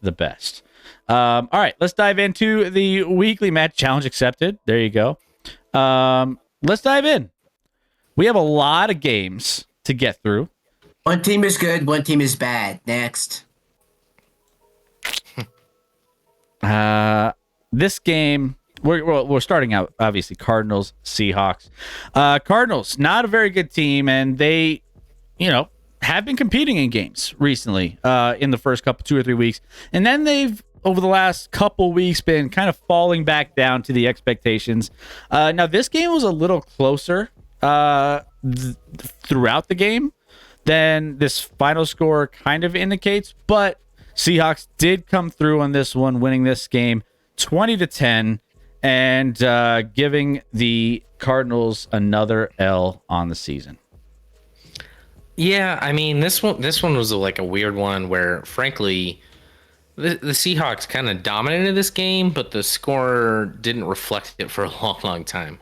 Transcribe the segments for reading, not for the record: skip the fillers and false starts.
the best. All right, let's dive into the weekly match challenge accepted. There you go. Let's dive in. We have a lot of games to get through. One team is good, one team is bad. Next. This game, we're starting out, obviously, Cardinals, Seahawks. Cardinals, not a very good team, and they, have been competing in games recently in the first 2 or 3 weeks. And then they've, over the last couple weeks, been kind of falling back down to the expectations. Now, this game was a little closer throughout the game than this final score kind of indicates, but Seahawks did come through on this one, winning this game 20-10 and giving the Cardinals another L on the season. Yeah, I mean, this one was like a weird one where, frankly, the Seahawks kind of dominated this game, but the score didn't reflect it for a long, long time.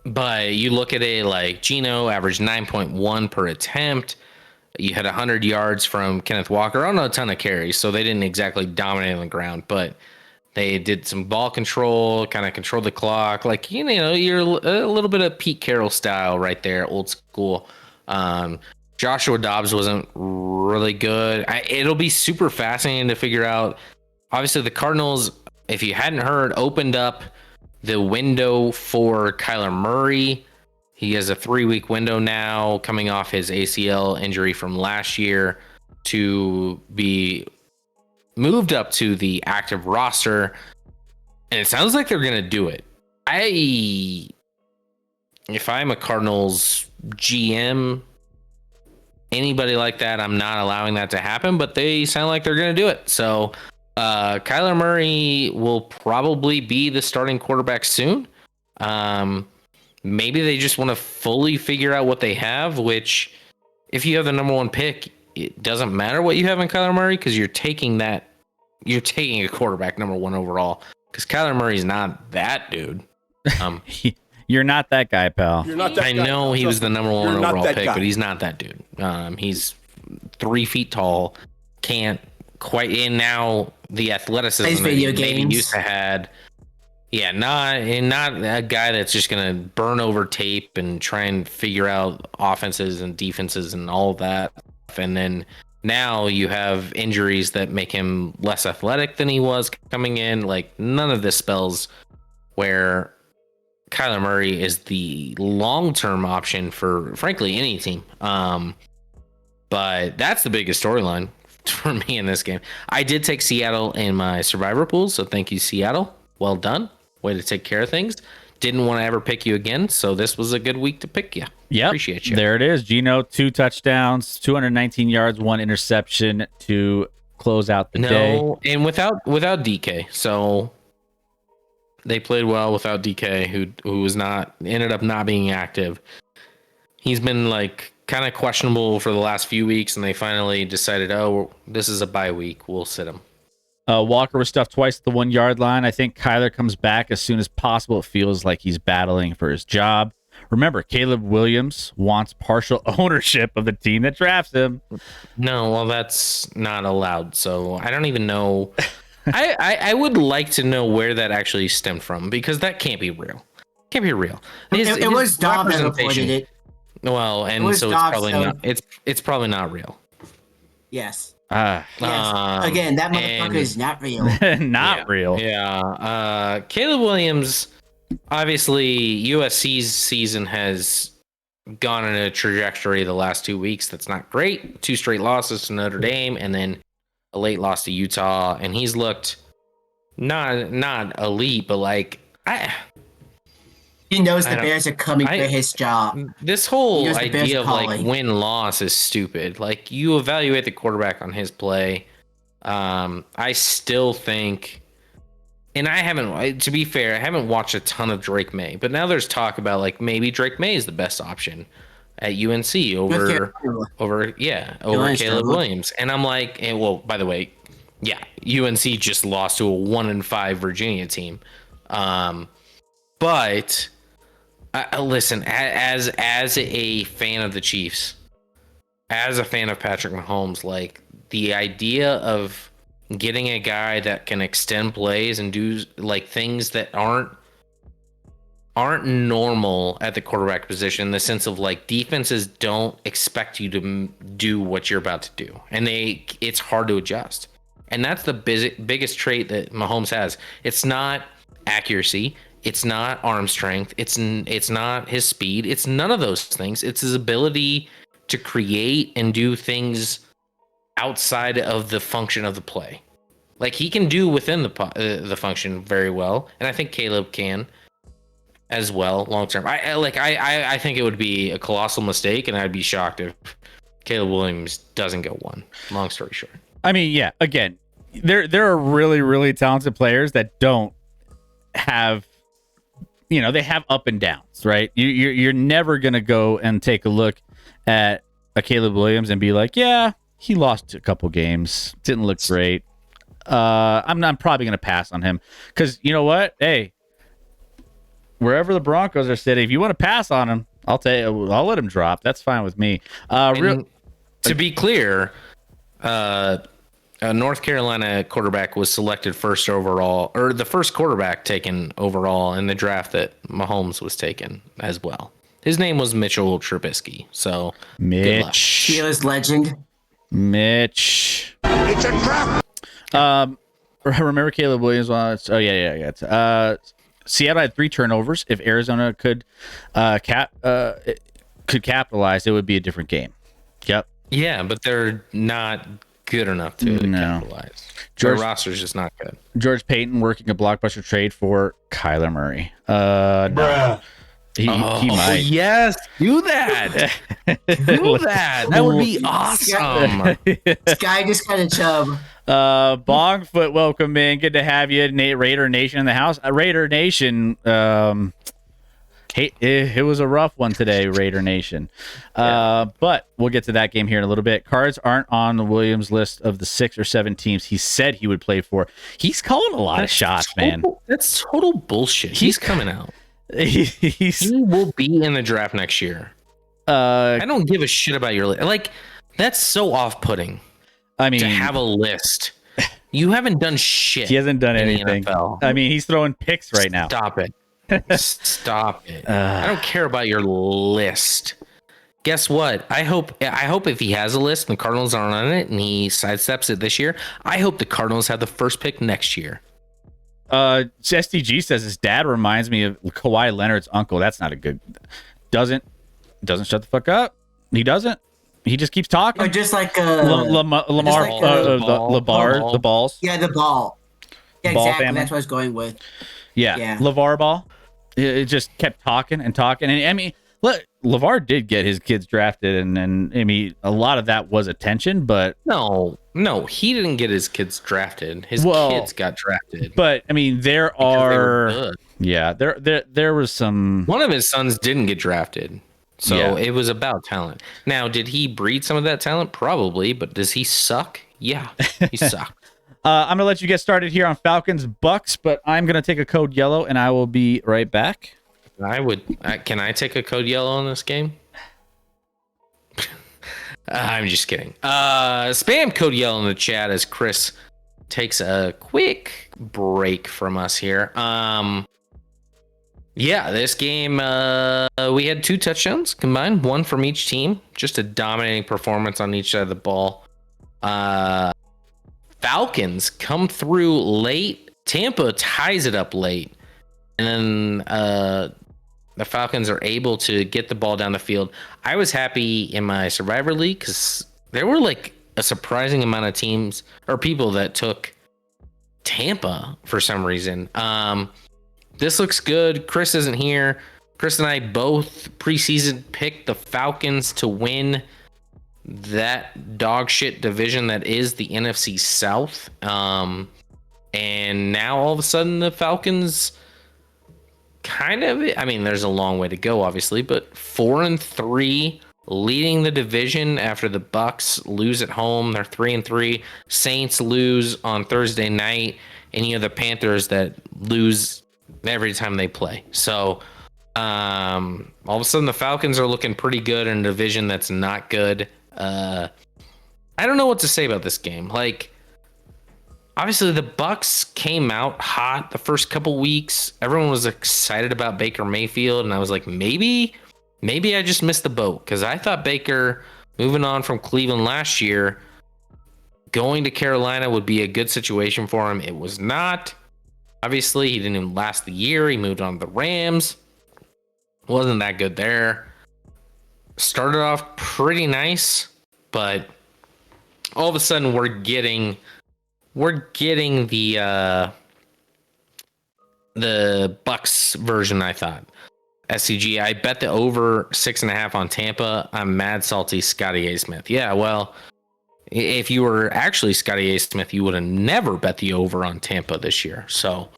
But you look at it like Geno averaged 9.1 per attempt. You had 100 yards from Kenneth Walker on a ton of carries, so they didn't exactly dominate on the ground, but they did some ball control, kind of control the clock. Like, you're a little bit of Pete Carroll style right there, old school. Joshua Dobbs wasn't really good. It'll be super fascinating to figure out. Obviously, the Cardinals, if you hadn't heard, opened up the window for Kyler Murray. He has a 3-week window now coming off his ACL injury from last year to be moved up to the active roster. And it sounds like they're going to do it. If I'm a Cardinals GM, anybody like that, I'm not allowing that to happen, but they sound like they're going to do it. So Kyler Murray will probably be the starting quarterback soon. Maybe they just want to fully figure out what they have, which if you have the number one pick, it doesn't matter what you have in Kyler Murray because you're taking a quarterback number one overall because Kyler Murray's not that dude. You're not that guy, pal. I know he was the number one overall pick, but he's not that dude. He's 3 feet tall, can't quite in now the athleticism that he maybe used to had. Yeah, not a guy that's just gonna burn over tape and try and figure out offenses and defenses and all of that. And then now you have injuries that make him less athletic than he was coming in. Like, none of this spells where Kyler Murray is the long-term option for, frankly, any team. But that's the biggest storyline for me in this game. I did take Seattle in my survivor pool, so thank you, Seattle. Well done. Way to take care of things. Didn't want to ever pick you again, so this was a good week to pick you. Yeah, appreciate you. There it is. Geno, 2 touchdowns, 219 yards, 1 interception to close out the day. And without DK, so they played well without DK, who was ended up not being active. He's been like kind of questionable for the last few weeks, and they finally decided, this is a bye week. We'll sit him. Walker was stuffed twice at the 1 yard line. I think Kyler comes back as soon as possible. It feels like he's battling for his job. Remember, Caleb Williams wants partial ownership of the team that drafts him. No, well, that's not allowed. So I don't even know. I would like to know where that actually stemmed from, because that can't be real. Can't be real. It was Dobbs that reported it. Well, and so it's probably not. It's probably not real. Yes. Yes. Again, that motherfucker is not real. Not real. Yeah. Caleb Williams, obviously, USC's season has gone in a trajectory the last 2 weeks that's not great. 2 straight losses to Notre Dame, and then a late loss to Utah. And he's looked not elite, but like he knows the Bears are coming for his job. This whole idea of like win-loss is stupid. Like, you evaluate the quarterback on his play. I still think, and to be fair, I haven't watched a ton of Drake May, but now there's talk about like maybe Drake May is the best option at UNC over Caleb Williams. And I'm like, well, by the way, yeah, UNC just lost to a 1-5 Virginia team. But listen, as a fan of the Chiefs, as a fan of Patrick Mahomes, like, the idea of getting a guy that can extend plays and do like things that aren't normal at the quarterback position, in the sense of like defenses don't expect you to do what you're about to do, and it's hard to adjust. And that's the biggest trait that Mahomes has. It's not accuracy, it's not arm strength, it's not his speed, it's none of those things. It's his ability to create and do things outside of the function of the play. Like, he can do within the function very well, and I think Caleb can as well long term. I think it would be a colossal mistake, and I'd be shocked if Caleb Williams doesn't go one. Long story short. I mean, yeah. Again, there are really, really talented players that don't have, they have up and downs, right? You're never gonna go and take a look at a Caleb Williams and be like, yeah, he lost a couple games, didn't look great. I'm probably gonna pass on him, because you know what? Hey, wherever the Broncos are sitting, if you want to pass on him, I'll let him drop. That's fine with me. To be clear, a North Carolina quarterback was selected first overall, or the first quarterback taken overall in the draft that Mahomes was taken as well. His name was Mitchell Trubisky. So Mitch, Steelers legend. Mitch. It's a trap. Remember Caleb Williams? Oh yeah. Seattle had 3 turnovers. If Arizona could capitalize, it would be a different game. Yep. Yeah, but they're not good enough to capitalize. Their roster's just not good. George Payton working a blockbuster trade for Kyler Murray. No. He might. Yes, do that. Do that. That would be awesome. Sky just kind of chub. Bongfoot, welcome in. Good to have you, Raider Nation in the house. Raider Nation. It was a rough one today, Raider Nation. But we'll get to that game here in a little bit. Cards aren't on the Williams list of the 6 or 7 teams he said he would play for. He's calling a lot of shots, man. That's total bullshit. He's coming out. He will be in the draft next year. I don't give a shit about your list. Like, that's so off-putting. I mean, to have a list. You haven't done shit. He hasn't done anything. I mean, he's throwing picks right now. Stop it. Stop it. I don't care about your list. Guess what? I hope if he has a list and the Cardinals aren't on it and he sidesteps it this year, I hope the Cardinals have the first pick next year. SDG says his dad reminds me of Kawhi Leonard's uncle. That's not a good. Doesn't shut the fuck up. He doesn't. He just keeps talking. Or just like Lamar, the balls. Yeah, the ball. Yeah, ball exactly. family. That's what I was going with. Yeah. LeVar Ball. It just kept talking and talking. And I mean, look, LeVar did get his kids drafted, and I mean, a lot of that was attention, but no, he didn't get his kids drafted. His kids got drafted. But I mean, there was some. One of his sons didn't get drafted, so it was about talent. Now, did he breed some of that talent? Probably, but does he suck? Yeah, he sucked. I'm gonna let you get started here on Falcons Bucks, but I'm gonna take a code yellow, and I will be right back. Can I take a code yellow in this game? I'm just kidding. Spam code yellow in the chat as Chris takes a quick break from us here. This game, we had 2 touchdowns combined, 1 from each team. Just a dominating performance on each side of the ball. Falcons come through late. Tampa ties it up late. And then the Falcons are able to get the ball down the field. I was happy in my Survivor League because there were like a surprising amount of teams or people that took Tampa for some reason. This looks good. Chris isn't here. Chris and I both preseason picked the Falcons to win that dog shit division that is the NFC South. And now all of a sudden the Falcons kind of, I mean, there's a long way to go, obviously, but 4-3, leading the division after the Bucks lose at home. They're 3-3. Saints lose on Thursday night, and you have the Panthers that lose every time they play. So all of a sudden the Falcons are looking pretty good in a division that's not good. I I don't know what to say about this game. Like, obviously the Bucks came out hot the first couple weeks. Everyone was excited about Baker Mayfield, and I was like, maybe I just missed the boat, because I thought Baker moving on from Cleveland last year, going to Carolina would be a good situation for him. It was not. Obviously, he didn't even last the year. He moved on to the Rams. Wasn't that good there. Started off pretty nice, but all of a sudden we're getting the Bucks version, I thought. SCG, I bet the over 6.5 on Tampa. I'm mad salty Scotty A. Smith. Yeah, well, if you were actually Scotty A. Smith, you would have never bet the over on Tampa this year. So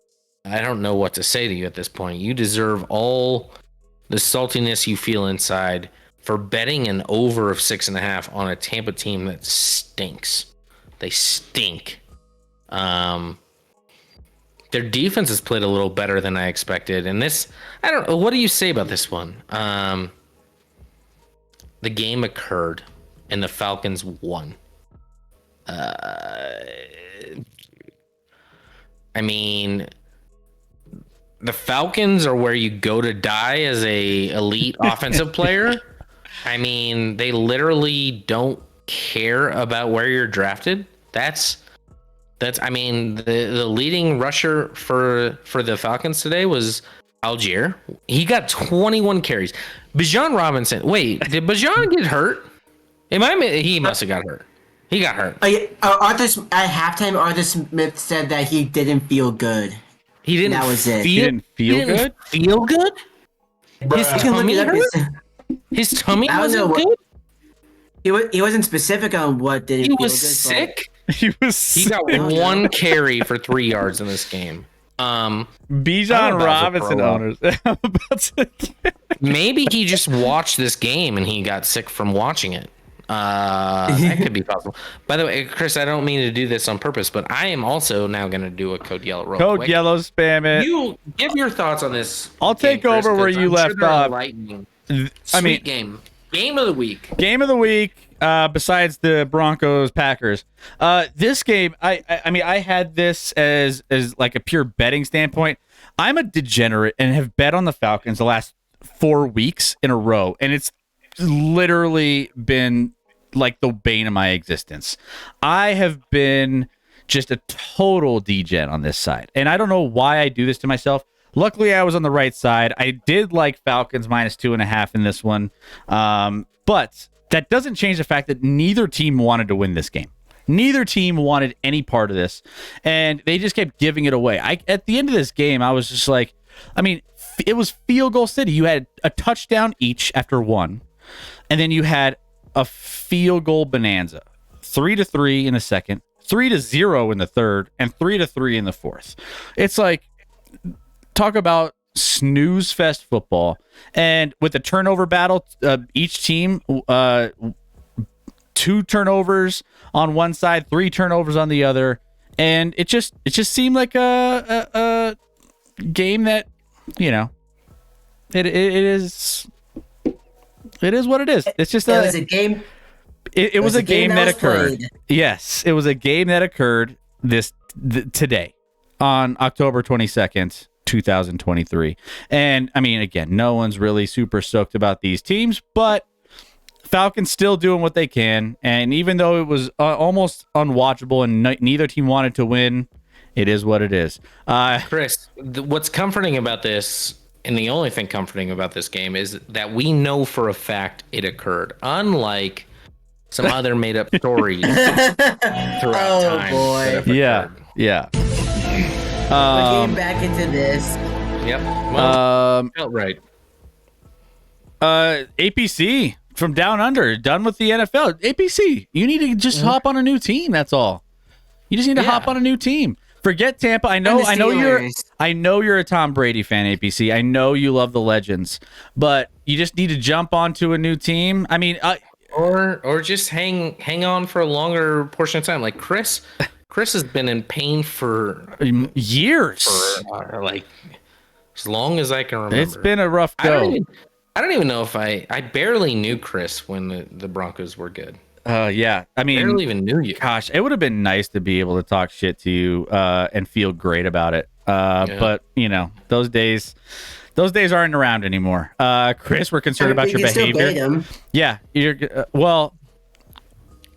I don't know what to say to you at this point. You deserve all the saltiness you feel inside for betting an over of 6.5 on a Tampa team that stinks. They stink. Their defense has played a little better than I expected. And this, I don't know. What do you say about this one? The game occurred and the Falcons won. I mean, the Falcons are where you go to die as a elite offensive player. I mean, they literally don't care about where you're drafted. That's I mean, the leading rusher for the Falcons today was Algier. He got 21 carries. Bijan Robinson. Wait, did Bijan get hurt? He must have got hurt. He got hurt. At halftime, Arthur Smith said that he didn't feel good. He didn't. That was it. He didn't feel good. Feel good? His tummy hurt. His tummy wasn't good. He wasn't specific on what did. He was sick. He got one carry for 3 yards in this game. Bijan Robinson owners. Maybe he just watched this game and he got sick from watching it. That could be possible. By the way, Chris, I don't mean to do this on purpose, but I am also now going to do a code yellow. Code yellow, spam it. You give your thoughts on this. I'll take over where you left off. Game of the week. Game of the week. Besides the Broncos Packers, this game, I mean, I had this as like a pure betting standpoint. I'm a degenerate and have bet on the Falcons the last 4 weeks in a row, and it's literally been like the bane of my existence. I have been just a total degen on this side, and I don't know why I do this to myself. Luckily, I was on the right side. I did like Falcons -2.5 in this one, but that doesn't change the fact that neither team wanted to win this game. Neither team wanted any part of this, and they just kept giving it away. At the end of this game, I was just like, I mean, it was field goal city. You had a touchdown each after one, and then you had a field goal bonanza. 3-3 in the second, 3-0 in the third, and 3-3 in the fourth. It's like, talk about snooze fest football. And with the turnover battle, each team 2 turnovers on one side, 3 turnovers on the other, and it just seemed like a game that, you know, it is what it is. It's just it was a game. It was a game that occurred. Played. Yes, it was a game that occurred today on October 22nd. 2023. And I mean, again, no one's really super stoked about these teams, but Falcons still doing what they can. And even though it was almost unwatchable and neither team wanted to win, it is what it is. Chris, what's comforting about this, and the only thing comforting about this game, is that we know for a fact it occurred, unlike some other made-up stories throughout time. Oh, boy. Yeah. We're getting back into this. Yep. Well, felt right. APC from Down Under, done with the NFL. APC, you need to just hop on a new team. That's all. You just need to hop on a new team. Forget Tampa. I know you're a Tom Brady fan, APC. I know you love the legends, but you just need to jump onto a new team. I mean, or just hang on for a longer portion of time, like Chris. Chris has been in pain for years, for like as long as I can remember. It's been a rough go. I don't even know if I barely knew Chris when the Broncos were good. Yeah. I mean, barely even knew you. Gosh, it would have been nice to be able to talk shit to you and feel great about it. But those days aren't around anymore. Chris, we're concerned about your behavior. Yeah, you're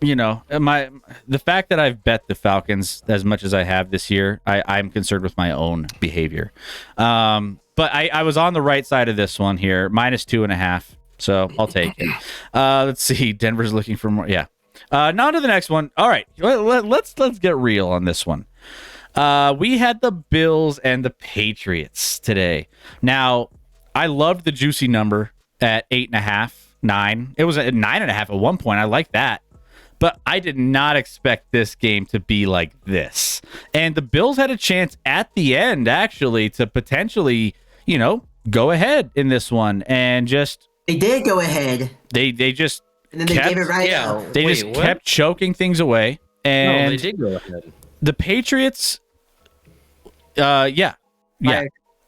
the fact that I've bet the Falcons as much as I have this year, I'm concerned with my own behavior. But I was on the right side of this one here, -2.5. So I'll take it. Let's see. Denver's looking for more. Yeah. Now to the next one. All right. Let's get real on this one. We had the Bills and the Patriots today. Now, I loved the juicy number at 8.5, 9. It was at 9.5 at one point. I like that. But I did not expect this game to be like this. And the Bills had a chance at the end, actually, to potentially, go ahead in this one and just. They did go ahead. They just. And then they gave it right out. They kept choking things away. And no, they did go ahead. The Patriots. Yeah.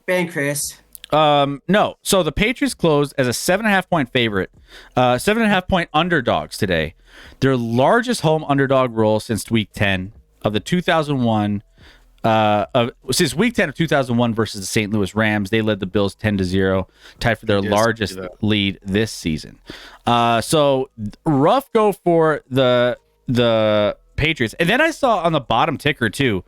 Ben Chris. No. So the Patriots closed as a 7.5-point favorite, 7.5-point underdogs today. Their largest home underdog role since Week 10 of the 2001. Since Week 10 of 2001 versus the St. Louis Rams, they led the Bills 10-0, tied for their largest lead this season. So rough go for the Patriots. And then I saw on the bottom ticker too.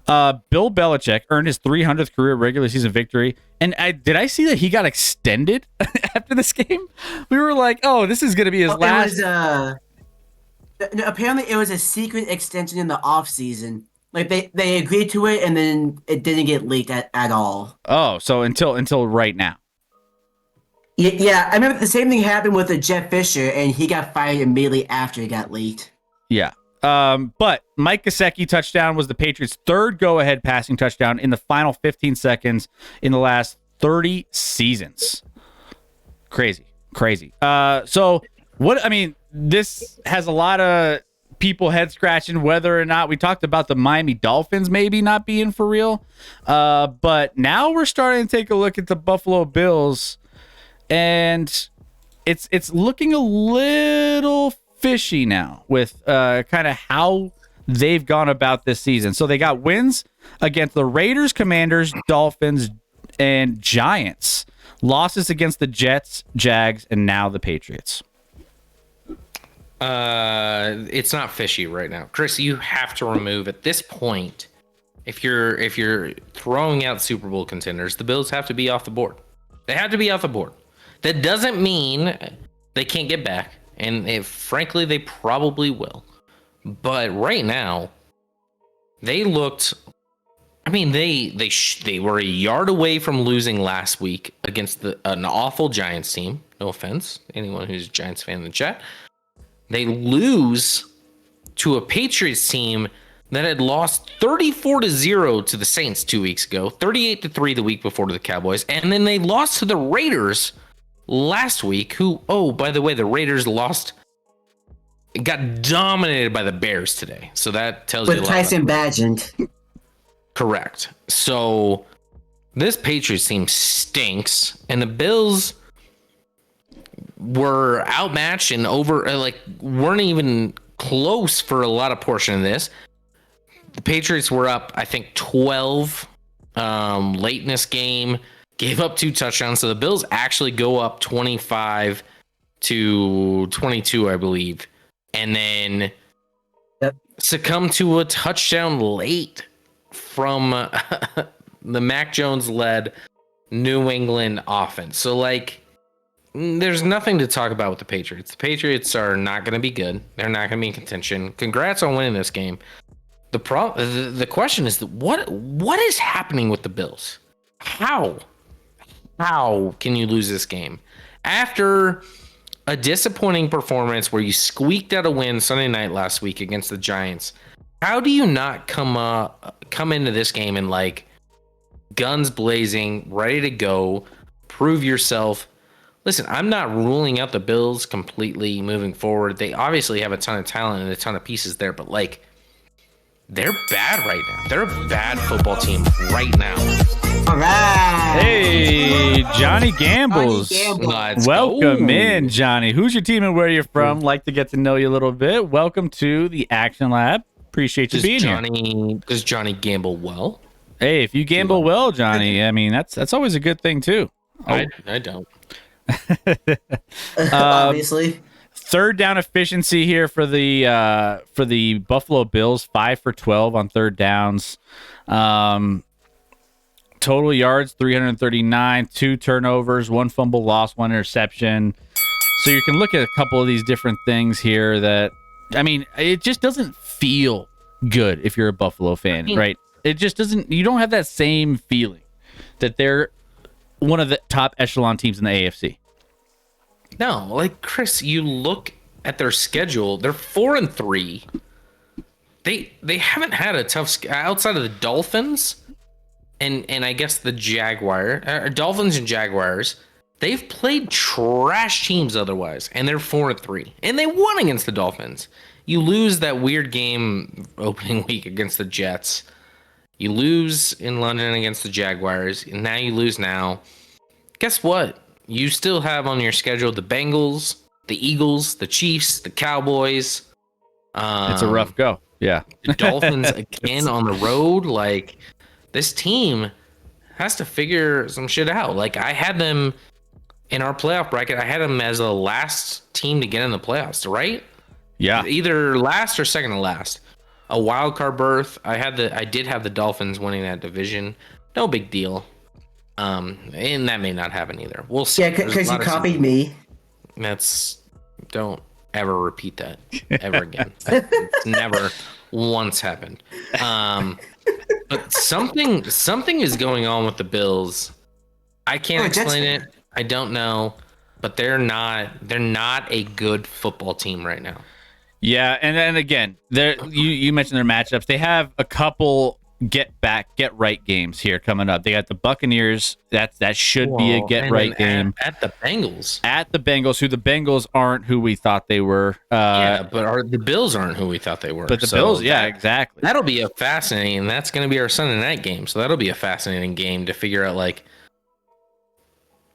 Bill Belichick earned his 300th career regular season victory. And did I see that he got extended after this game? We were like, oh, this is going to be his last. Apparently, it was a secret extension in the offseason. Like, they agreed to it, and then it didn't get leaked at all. Oh, so until right now. Yeah, I remember the same thing happened with Jeff Fisher, and he got fired immediately after it got leaked. Yeah. But Mike Gesicki touchdown was the Patriots' third go-ahead passing touchdown in the final 15 seconds in the last 30 seasons. Crazy. So this has a lot of people head scratching whether or not we talked about the Miami Dolphins maybe not being for real. But now we're starting to take a look at the Buffalo Bills, and it's looking a little fishy now with kind of how they've gone about this season. So they got wins against the Raiders, Commanders, Dolphins, and Giants. Losses against the Jets, Jags, and now the Patriots. It's not fishy right now, Chris. You have to remove at this point. If you're throwing out Super Bowl contenders, the Bills have to be off the board. They have to be off the board. That doesn't mean they can't get back. And frankly, they probably will. But right now, they looked. I mean, they were a yard away from losing last week against an awful Giants team. No offense, anyone who's a Giants fan in the chat. They lose to a Patriots team that had lost 34-0 to the Saints 2 weeks ago, 38-3 the week before to the Cowboys, and then they lost to the Raiders last week, who, oh, by the way, the Raiders got dominated by the Bears today. So that tells you a lot. With Tyson Bagent. Correct. So this Patriots team stinks, and the Bills were outmatched and weren't even close for a lot of portion of this. The Patriots were up, I think, 12 late in this game. Gave up 2 touchdowns, so the Bills actually go up 25-22, I believe, and then succumb to a touchdown late from the Mac Jones-led New England offense. So, there's nothing to talk about with the Patriots. The Patriots are not going to be good. They're not going to be in contention. Congrats on winning this game. The question is, what is happening with the Bills? How can you lose this game? After a disappointing performance where you squeaked out a win Sunday night last week against the Giants, how do you not come into this game and guns blazing, ready to go, prove yourself? Listen, I'm not ruling out the Bills completely moving forward. They obviously have a ton of talent and a ton of pieces there, but they're bad right now. They're a bad football team right now. All right. Hey, Johnny Gambles. Gamble. Let's Welcome go. in, Johnny. Who's your team and where you're from? Like to get to know you a little bit. Welcome to the Action Lab. Appreciate you being here. Does Johnny gamble well? Hey, if you gamble well, Johnny, I mean that's always a good thing too. I don't. Obviously. Third down efficiency here for the Buffalo Bills, 5 for 12 on third downs. Total yards 339, 2 turnovers, 1 fumble loss, 1 interception. So you can look at a couple of these different things here that, I mean, it just doesn't feel good if you're a Buffalo fan, right? It just doesn't, you don't have that same feeling that they're one of the top echelon teams in the AFC. No, like Chris, you look at their schedule. They're 4-3. They haven't had a tough outside of the Dolphins and I guess the Dolphins and Jaguars. They've played trash teams otherwise, and they're 4-3, and they won against the Dolphins. You lose that weird game opening week against the Jets. You lose in London against the Jaguars, and now you lose now. Guess what? You still have on your schedule the Bengals, the Eagles, the Chiefs, the Cowboys. It's a rough go. Yeah. The Dolphins again on the road. Like, this team has to figure some shit out. Like, I had them in our playoff bracket. I had them as the last team to get in the playoffs, right? Yeah. Either last or second to last. A wild card berth. I did have the Dolphins winning that division. No big deal. And that may not happen either. We'll see. Yeah, because you copied me. Don't ever repeat that ever again. It's never once happened. But something is going on with the Bills. I can't explain it. I don't know, but they're not a good football team right now. Yeah, and then again, you mentioned their matchups. They have a couple get right games here coming up. They got the Buccaneers. That should be a get right game. At the Bengals. At the Bengals, who the Bengals aren't who we thought they were. But the Bills aren't who we thought they were. But the Bills, yeah, exactly. That'll be a fascinating. That's going to be our Sunday night game. So that'll be a fascinating game to figure out like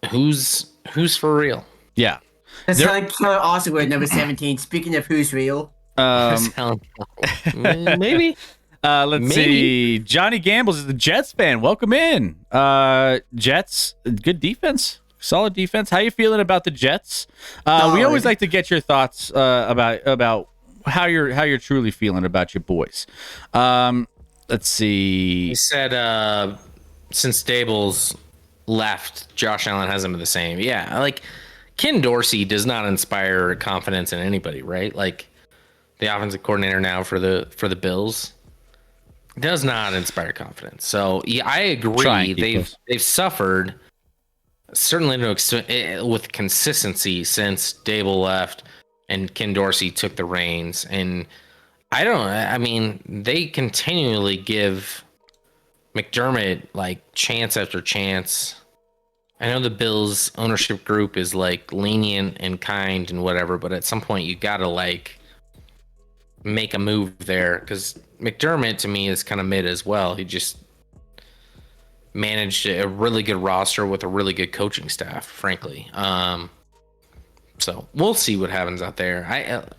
who's for real. Yeah. That's kind of awesome with number 17. Speaking of who's real. Maybe. Let's see. Johnny Gambles is the Jets fan. Welcome in. Jets, good defense. Solid defense. How you feeling about the Jets? We always like to get your thoughts about how you're truly feeling about your boys. Let's see. He said since Daboll's left, Josh Allen hasn't been the same. Yeah, like Ken Dorsey does not inspire confidence in anybody, right? Like the offensive coordinator now for the Bills does not inspire confidence. So yeah, I agree. They've suffered certainly with consistency since Daboll left and Ken Dorsey took the reins. And I mean, they continually give McDermott like chance after chance. I know the Bills ownership group is like lenient and kind and whatever, but at some point you gotta like make a move there because McDermott to me is kind of mid as well. He just managed a really good roster with a really good coaching staff, frankly. So we'll see what happens out there.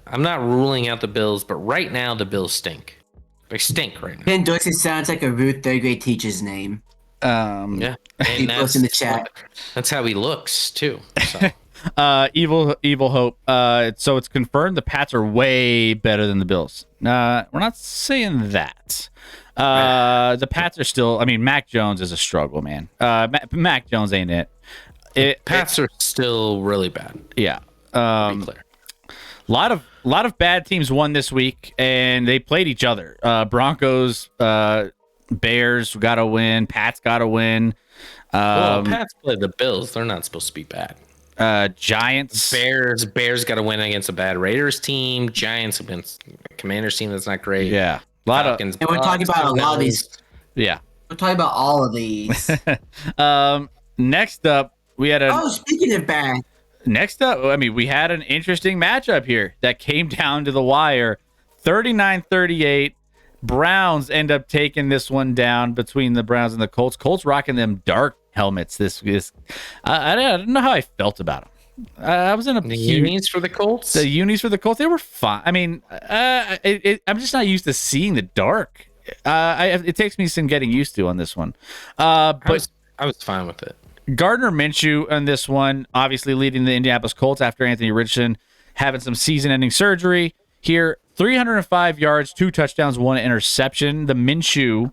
I'm not ruling out the Bills, but right now the Bills stink. They stink right now. Ken Dorsey sounds like a rude third grade teacher's name. Yeah, and that's in the chat. That's how he looks too. So. Evil Hope. So it's confirmed the Pats are way better than the Bills. We're not saying that. The Pats are still. I mean, Mac Jones is a struggle, man. Mac Jones ain't it. Pats are still really bad. Yeah. To be clear. lot of bad teams won this week, and they played each other. Broncos, Bears got to win. Pats got to win. Pats play the Bills. They're not supposed to be bad. Giants, Bears got to win against a bad Raiders team. Giants against a Commanders team that's not great. Yeah, a lot Falcons, and we're talking about a lot of these. Yeah, we're talking about all of these. Next up, we had speaking of bad. Next up, I mean, we had an interesting matchup here that came down to the wire. 39-38, Browns end up taking this one down between the Browns and the Colts. Colts rocking them dark helmets. I don't know how I felt about them. I was in a The unis for the Colts. The unis for the Colts, they were fine. I mean, I'm just not used to seeing the dark. It takes me some getting used to on this one. But I was fine with it. Gardner Minshew on this one, obviously leading the Indianapolis Colts after Anthony Richardson having some season-ending surgery here. 305 yards, 2 touchdowns, 1 interception. The Minshew,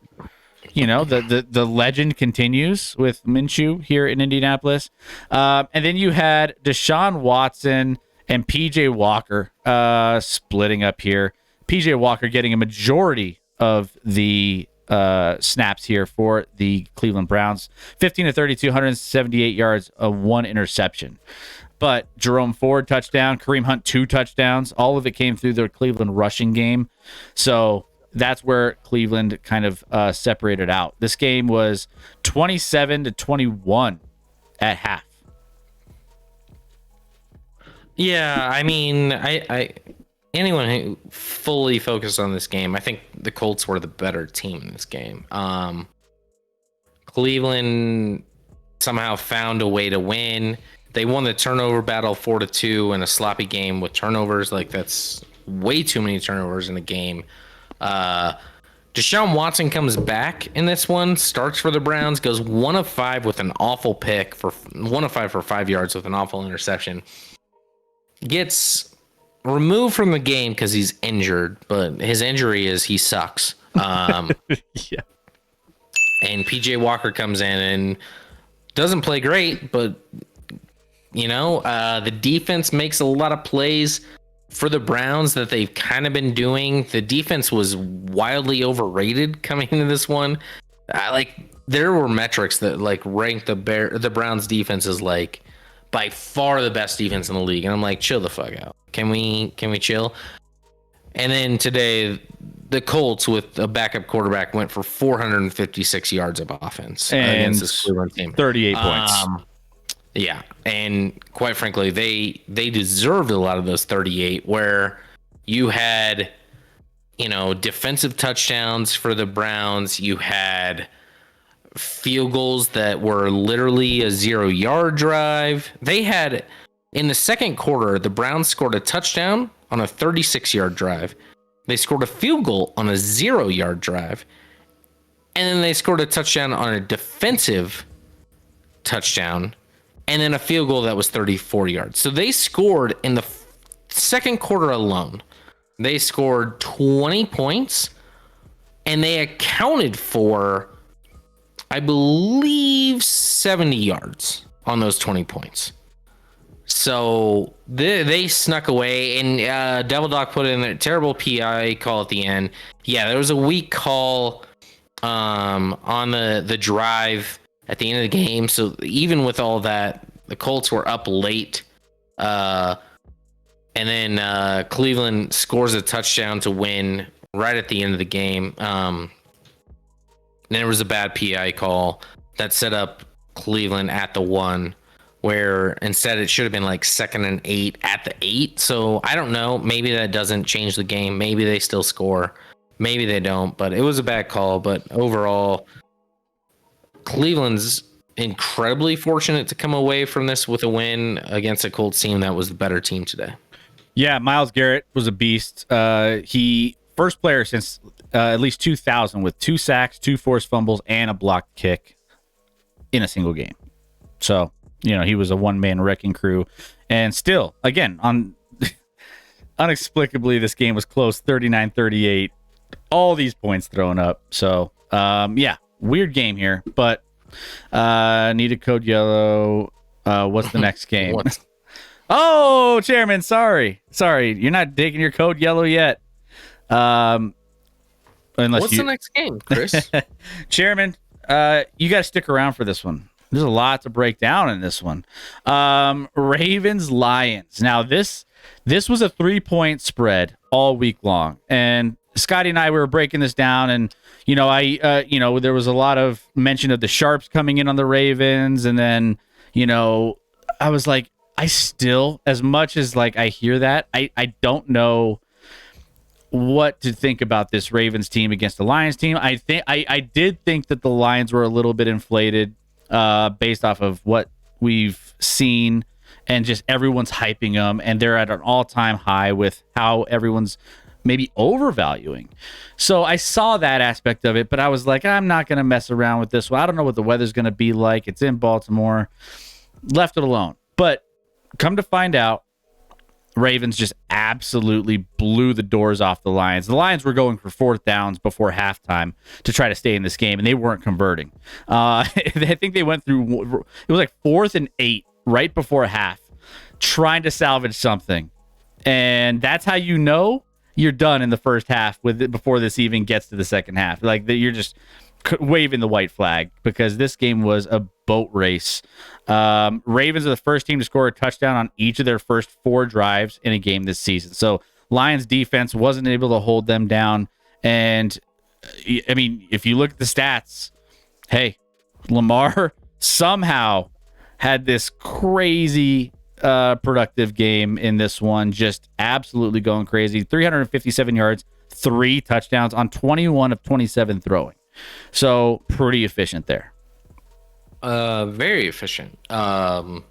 the legend continues with Minshew here in Indianapolis. And then you had Deshaun Watson and PJ Walker splitting up here. PJ Walker getting a majority of the snaps here for the Cleveland Browns. 15 to 32, 178 yards, 1 interception. But Jerome Ford, touchdown. Kareem Hunt, 2 touchdowns. All of it came through the Cleveland rushing game. So that's where Cleveland kind of separated out. This game was 27 to 21 at half. Yeah, I mean, I anyone who fully focused on this game, I think the Colts were the better team in this game. Cleveland somehow found a way to win. They won the turnover battle 4-2 in a sloppy game with turnovers. Like, that's way too many turnovers in a game. Deshaun Watson comes back in this one, starts for the Browns, goes 1 of 5 with an awful pick for 1 of 5 for 5 yards with an awful interception. Gets removed from the game because he's injured, but his injury is he sucks. Yeah. And PJ Walker comes in and doesn't play great, but the defense makes a lot of plays for the Browns that they've kind of been doing. The defense was wildly overrated coming into this one. There were metrics that ranked the Browns defense as by far the best defense in the league, and I'm like, chill the fuck out. Can we chill? And then today, the Colts with a backup quarterback went for 456 yards of offense against this Cleveland team. 38 points. Yeah, and quite frankly, they deserved a lot of those 38, where you had, defensive touchdowns for the Browns. You had field goals that were literally a 0-yard drive. They had, in the second quarter, the Browns scored a touchdown on a 36-yard drive. They scored a field goal on a 0-yard drive. And then they scored a touchdown on a defensive touchdown. And then a field goal that was 34 yards. So they scored in the second quarter alone. They scored 20 points. And they accounted for, I believe, 70 yards on those 20 points. So they snuck away. And Devil Dog put in a terrible PI call at the end. Yeah, there was a weak call on the drive at the end of the game. So even with all that, the Colts were up late. And then Cleveland scores a touchdown to win right at the end of the game. And there was a bad PI call that set up Cleveland at the 1, where instead it should have been 2nd and 8 at the 8. So I don't know. Maybe that doesn't change the game. Maybe they still score. Maybe they don't. But it was a bad call. But overall, Cleveland's incredibly fortunate to come away from this with a win against a Colts team that was the better team today. Yeah, Myles Garrett was a beast. He first player since at least 2000 with 2 sacks, 2 forced fumbles, and a blocked kick in a single game. So, he was a one-man wrecking crew. And still, again, inexplicably, this game was close, 39-38. All these points thrown up. So, weird game here. But need a code yellow. What's the next game? Oh, Chairman, sorry. You're not taking your code yellow yet. What's the next game, Chris? Chairman, you got to stick around for this one. There's a lot to break down in this one. Ravens Lions. Now this was a 3-point spread all week long, and Scotty and I were breaking this down, and there was a lot of mention of the Sharps coming in on the Ravens, and then I was like, I still, as much as I hear that, I don't know what to think about this Ravens team against the Lions team. I did think that the Lions were a little bit inflated based off of what we've seen and just everyone's hyping them, and they're at an all-time high with how everyone's maybe overvaluing. So I saw that aspect of it, but I was like, I'm not going to mess around with this one. I don't know what the weather's going to be like. It's in Baltimore. Left it alone. But come to find out, Ravens just absolutely blew the doors off the Lions. The Lions were going for fourth downs before halftime to try to stay in this game, and they weren't converting. I think they went through, it was like 4th and 8 right before half, trying to salvage something. And that's how you know you're done in the first half with it before this even gets to the second half. Like, you're just waving the white flag because this game was a boat race. Ravens are the first team to score a touchdown on each of their first 4 drives in a game this season. So Lions defense wasn't able to hold them down. And I mean, if you look at the stats, hey, Lamar somehow had this crazy productive game in this one, just absolutely going crazy. 357 yards, 3 touchdowns on 21 of 27 throwing. So pretty efficient there. Very efficient. I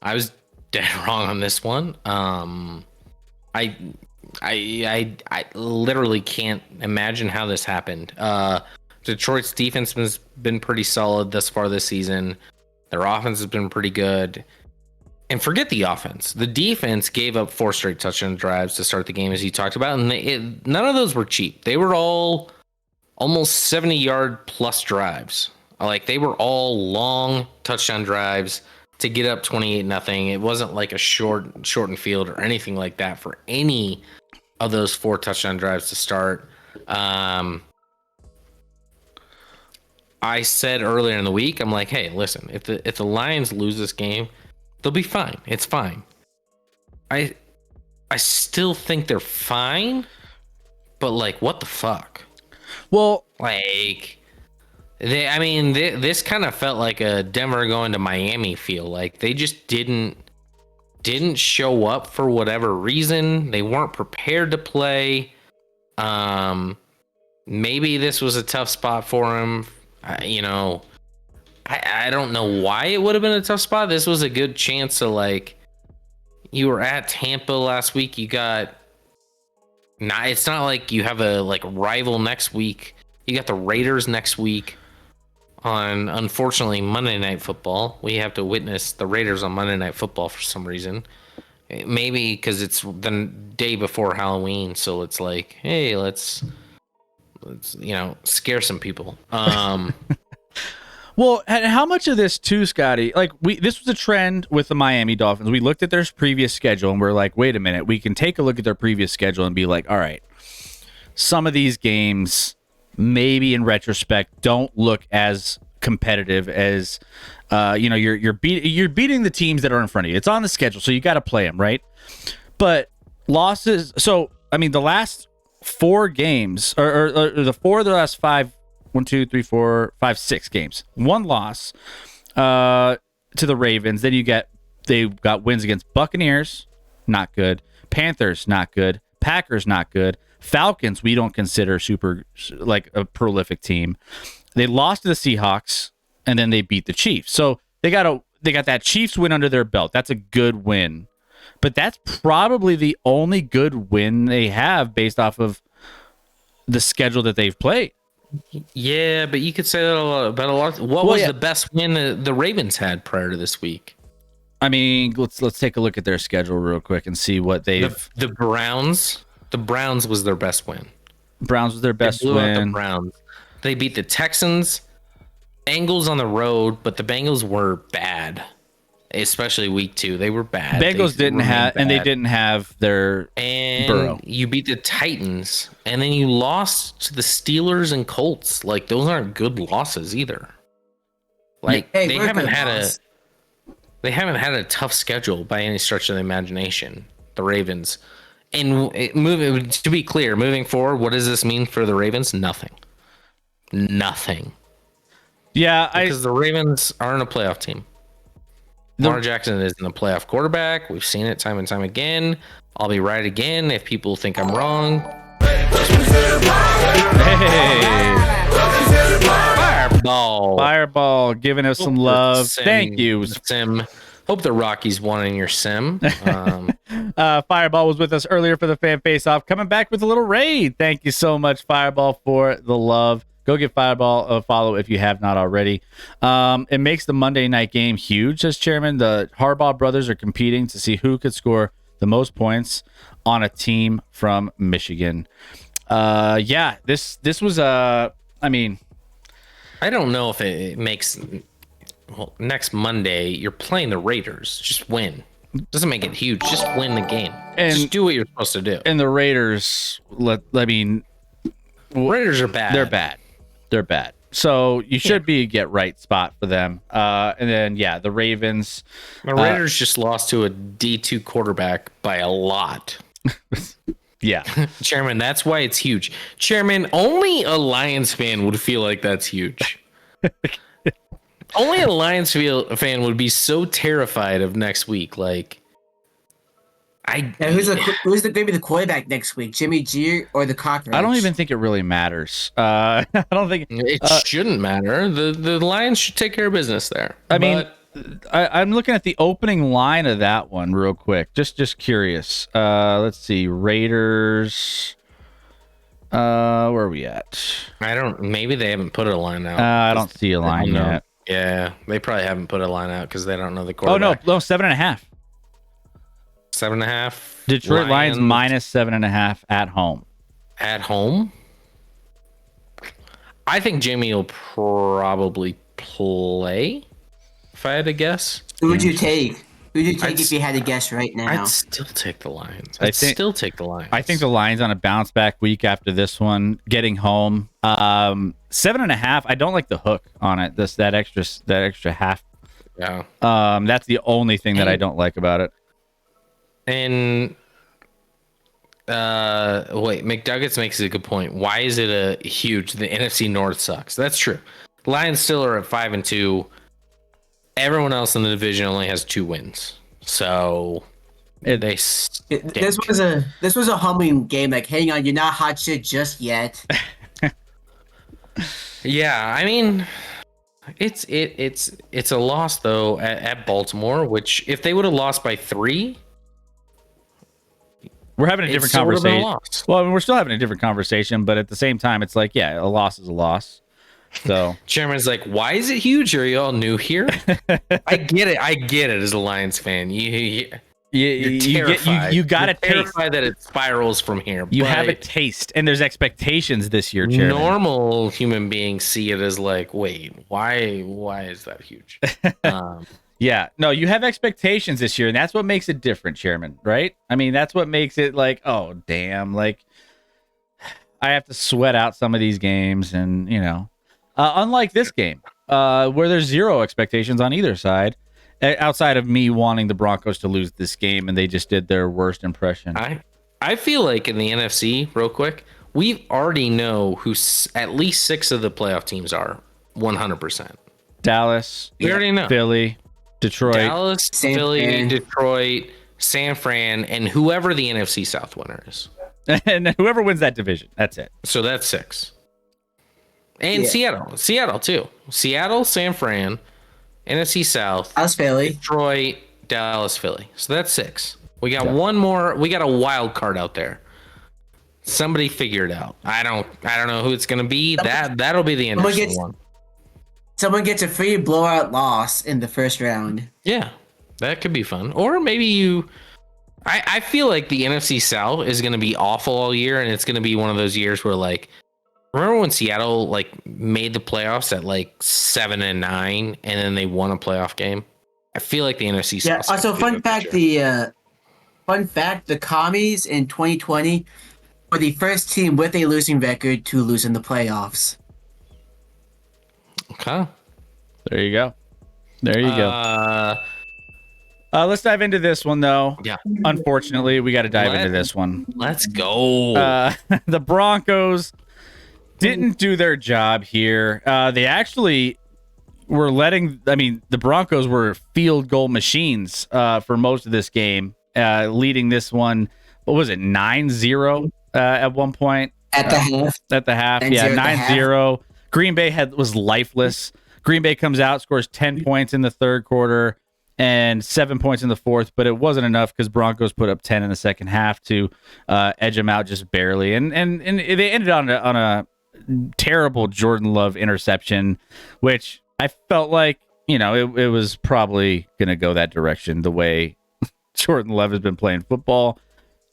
was dead wrong on this one. I literally can't imagine how this happened. Detroit's defense has been pretty solid thus far this season. Their offense has been pretty good. And forget the offense. The defense gave up 4 straight touchdown drives to start the game, as you talked about, and none of those were cheap. They were all almost 70-yard plus drives. Like, they were all long touchdown drives to get up 28-0. It wasn't like a shortened field or anything like that for any of those 4 touchdown drives to start. I said earlier in the week, I'm like, hey, listen, if the Lions lose this game, they'll be fine. It's fine. I still think they're fine, but like, what the fuck? Well, like, this kind of felt like a Denver going to Miami feel. Like, they just didn't show up for whatever reason. They weren't prepared to play. Maybe this was a tough spot for them. I don't know why it would have been a tough spot. This was a good chance to, like, you were at Tampa last week. You got, it's not like you have a like rival next week. You got the Raiders next week on, unfortunately, Monday Night Football. We have to witness the Raiders on Monday Night Football for some reason. Maybe because it's the day before Halloween, so it's like, hey, let's scare some people. Well, and how much of this too, Scotty? Like, this was a trend with the Miami Dolphins. We looked at their previous schedule and we're like, wait a minute, we can take a look at their previous schedule and be like, all right, some of these games, maybe in retrospect, don't look as competitive as, you're beating the teams that are in front of you. It's on the schedule, so you got to play them, right? But losses. So, I mean, the last 4 games, or the 4 of the last 5. 1, 2, 3, 4, 5, 6 games. 1 loss to the Ravens. Then they got wins against Buccaneers, not good. Panthers, not good. Packers, not good. Falcons, we don't consider super like a prolific team. They lost to the Seahawks, and then they beat the Chiefs. So they got that Chiefs win under their belt. That's a good win, but that's probably the only good win they have based off of the schedule that they've played. Yeah, but you could say that about a lot. What was the best win the Ravens had prior to this week? I mean, let's take a look at their schedule real quick and see what they've. The Browns. The Browns was their best win. Browns was their best win. The Browns. They beat the Texans, Bengals on the road, but the Bengals were bad, especially week 2. They were bad. Bengals they didn't have their Burrow. You beat the Titans, and then you lost to the Steelers and Colts. Like, those aren't good losses either. Like, they haven't had a tough schedule by any stretch of the imagination, the Ravens. And to be clear, moving forward, what does this mean for the Ravens? Nothing. Yeah, because the Ravens aren't a playoff team. Lamar Jackson isn't a playoff quarterback. We've seen it time and time again. I'll be right again if people think I'm wrong. Hey, Fireball. Fireball giving us some love. Thank you. Sim. Hope the Rockies won in your sim. Fireball was with us earlier for the fan face-off, coming back with a little raid. Thank you so much, Fireball, for the love. Go give Fireball a follow if you have not already. It makes the Monday night game huge, says Chairman. The Harbaugh brothers are competing to see who could score the most points on a team from Michigan. Yeah, this was I mean, I don't know if it makes. Well, next Monday you're playing the Raiders. Just win. Doesn't make it huge. Just win the game. And just do what you're supposed to do. And the Raiders, Raiders are bad. They're bad. They're bad. So you should be a get right spot for them. And then the Ravens. The Raiders just lost to a D2 quarterback by a lot. Yeah. Chairman, that's why it's huge. Chairman, only a Lions fan would feel like that's huge. Only a Lions fan would be so terrified of next week. Like, who's going to be the quarterback next week? Jimmy G or the Cockroach? I don't even think it really matters. I don't think it shouldn't matter. The Lions should take care of business there. I'm looking at the opening line of that one real quick. Just curious. Let's see. Raiders. Where are we at? Maybe they haven't put a line out. I don't see a line yet. Yeah, they probably haven't put a line out because they don't know the quarterback. Oh no, 7.5. 7.5. Detroit Lions minus 7.5 at home. At home? I think Jimmy will probably play, if I had to guess. Who would you take? Who would you take if you had to guess right now? I'd still take the Lions. I think the Lions on a bounce back week after this one, getting home. 7.5. I don't like the hook on it. That extra half. Yeah. That's the only thing that I don't like about it. And McDuggets makes a good point. Why is it a huge? The NFC North sucks. That's true. Lions still are at 5-2. Everyone else in the division only has 2 wins. So this was a humbling game. Like, hang on, you're not hot shit just yet. Yeah, I mean, it's a loss though at Baltimore. Which if they would have lost by 3. We're having a different conversation. Well, I mean, we're still having a different conversation, but at the same time, it's like, a loss is a loss. So Chairman's like, why is it huge? Are you all new here? I get it as a Lions fan. You're terrified. You got to taste terrified that it spirals from here. You have a taste, and there's expectations this year, Chairman. Normal human beings see it as like, wait, why is that huge? Yeah, no, you have expectations this year, and that's what makes it different, Chairman, right? I mean, that's what makes it like, oh, damn, like, I have to sweat out some of these games, and, unlike this game, where there's 0 expectations on either side, outside of me wanting the Broncos to lose this game, and they just did their worst impression. I feel like in the NFC, real quick, we already know who at least 6 of the playoff teams are 100%. Dallas, we already know. Philly, Detroit, Dallas, Philly, Detroit, San Fran, and whoever the NFC South winner is. And whoever wins that division, that's it. So that's 6. And Seattle too. Seattle, San Fran, NFC South, Dallas, Philly, Detroit, Dallas, Philly. So that's 6. We got one more. We got a wild card out there. Somebody figure it out. I don't know who it's gonna be. That'll be the interesting one. Someone gets a free blowout loss in the first round. Yeah, that could be fun. Or maybe you. I feel like the NFC South is going to be awful all year, and it's going to be one of those years where, like, remember when Seattle made the playoffs at 7-9, and then they won a playoff game? I feel like the NFC South. Yeah. Also, fun fact: the Commies in 2020 were the first team with a losing record to lose in the playoffs. Okay. There you go. Let's dive into this one, though. Yeah. Unfortunately, we got to dive into this one. Let's go. The Broncos didn't do their job here. They actually the Broncos were field goal machines for most of this game, leading this one. What was it, 9-0 at one point? At the half. At the half, 9-0 yeah, at the half. 9-0. Green Bay was lifeless. Green Bay comes out, scores 10 points in the third quarter and 7 points in the fourth, but it wasn't enough because Broncos put up 10 in the second half to edge them out just barely. And they ended on a terrible Jordan Love interception, which I felt like, it was probably going to go that direction the way Jordan Love has been playing football.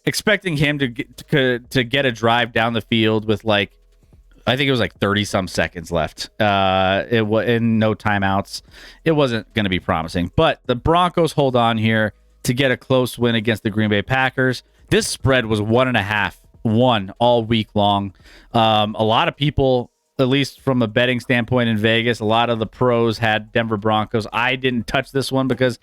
Expecting him to get a drive down the field with I think it was 30 some seconds left. It was in no timeouts. It wasn't going to be promising, but the Broncos hold on here to get a close win against the Green Bay Packers. This spread was 1.5 all week long. A lot of people, at least from a betting standpoint in Vegas, a lot of the pros had Denver Broncos. I didn't touch this one because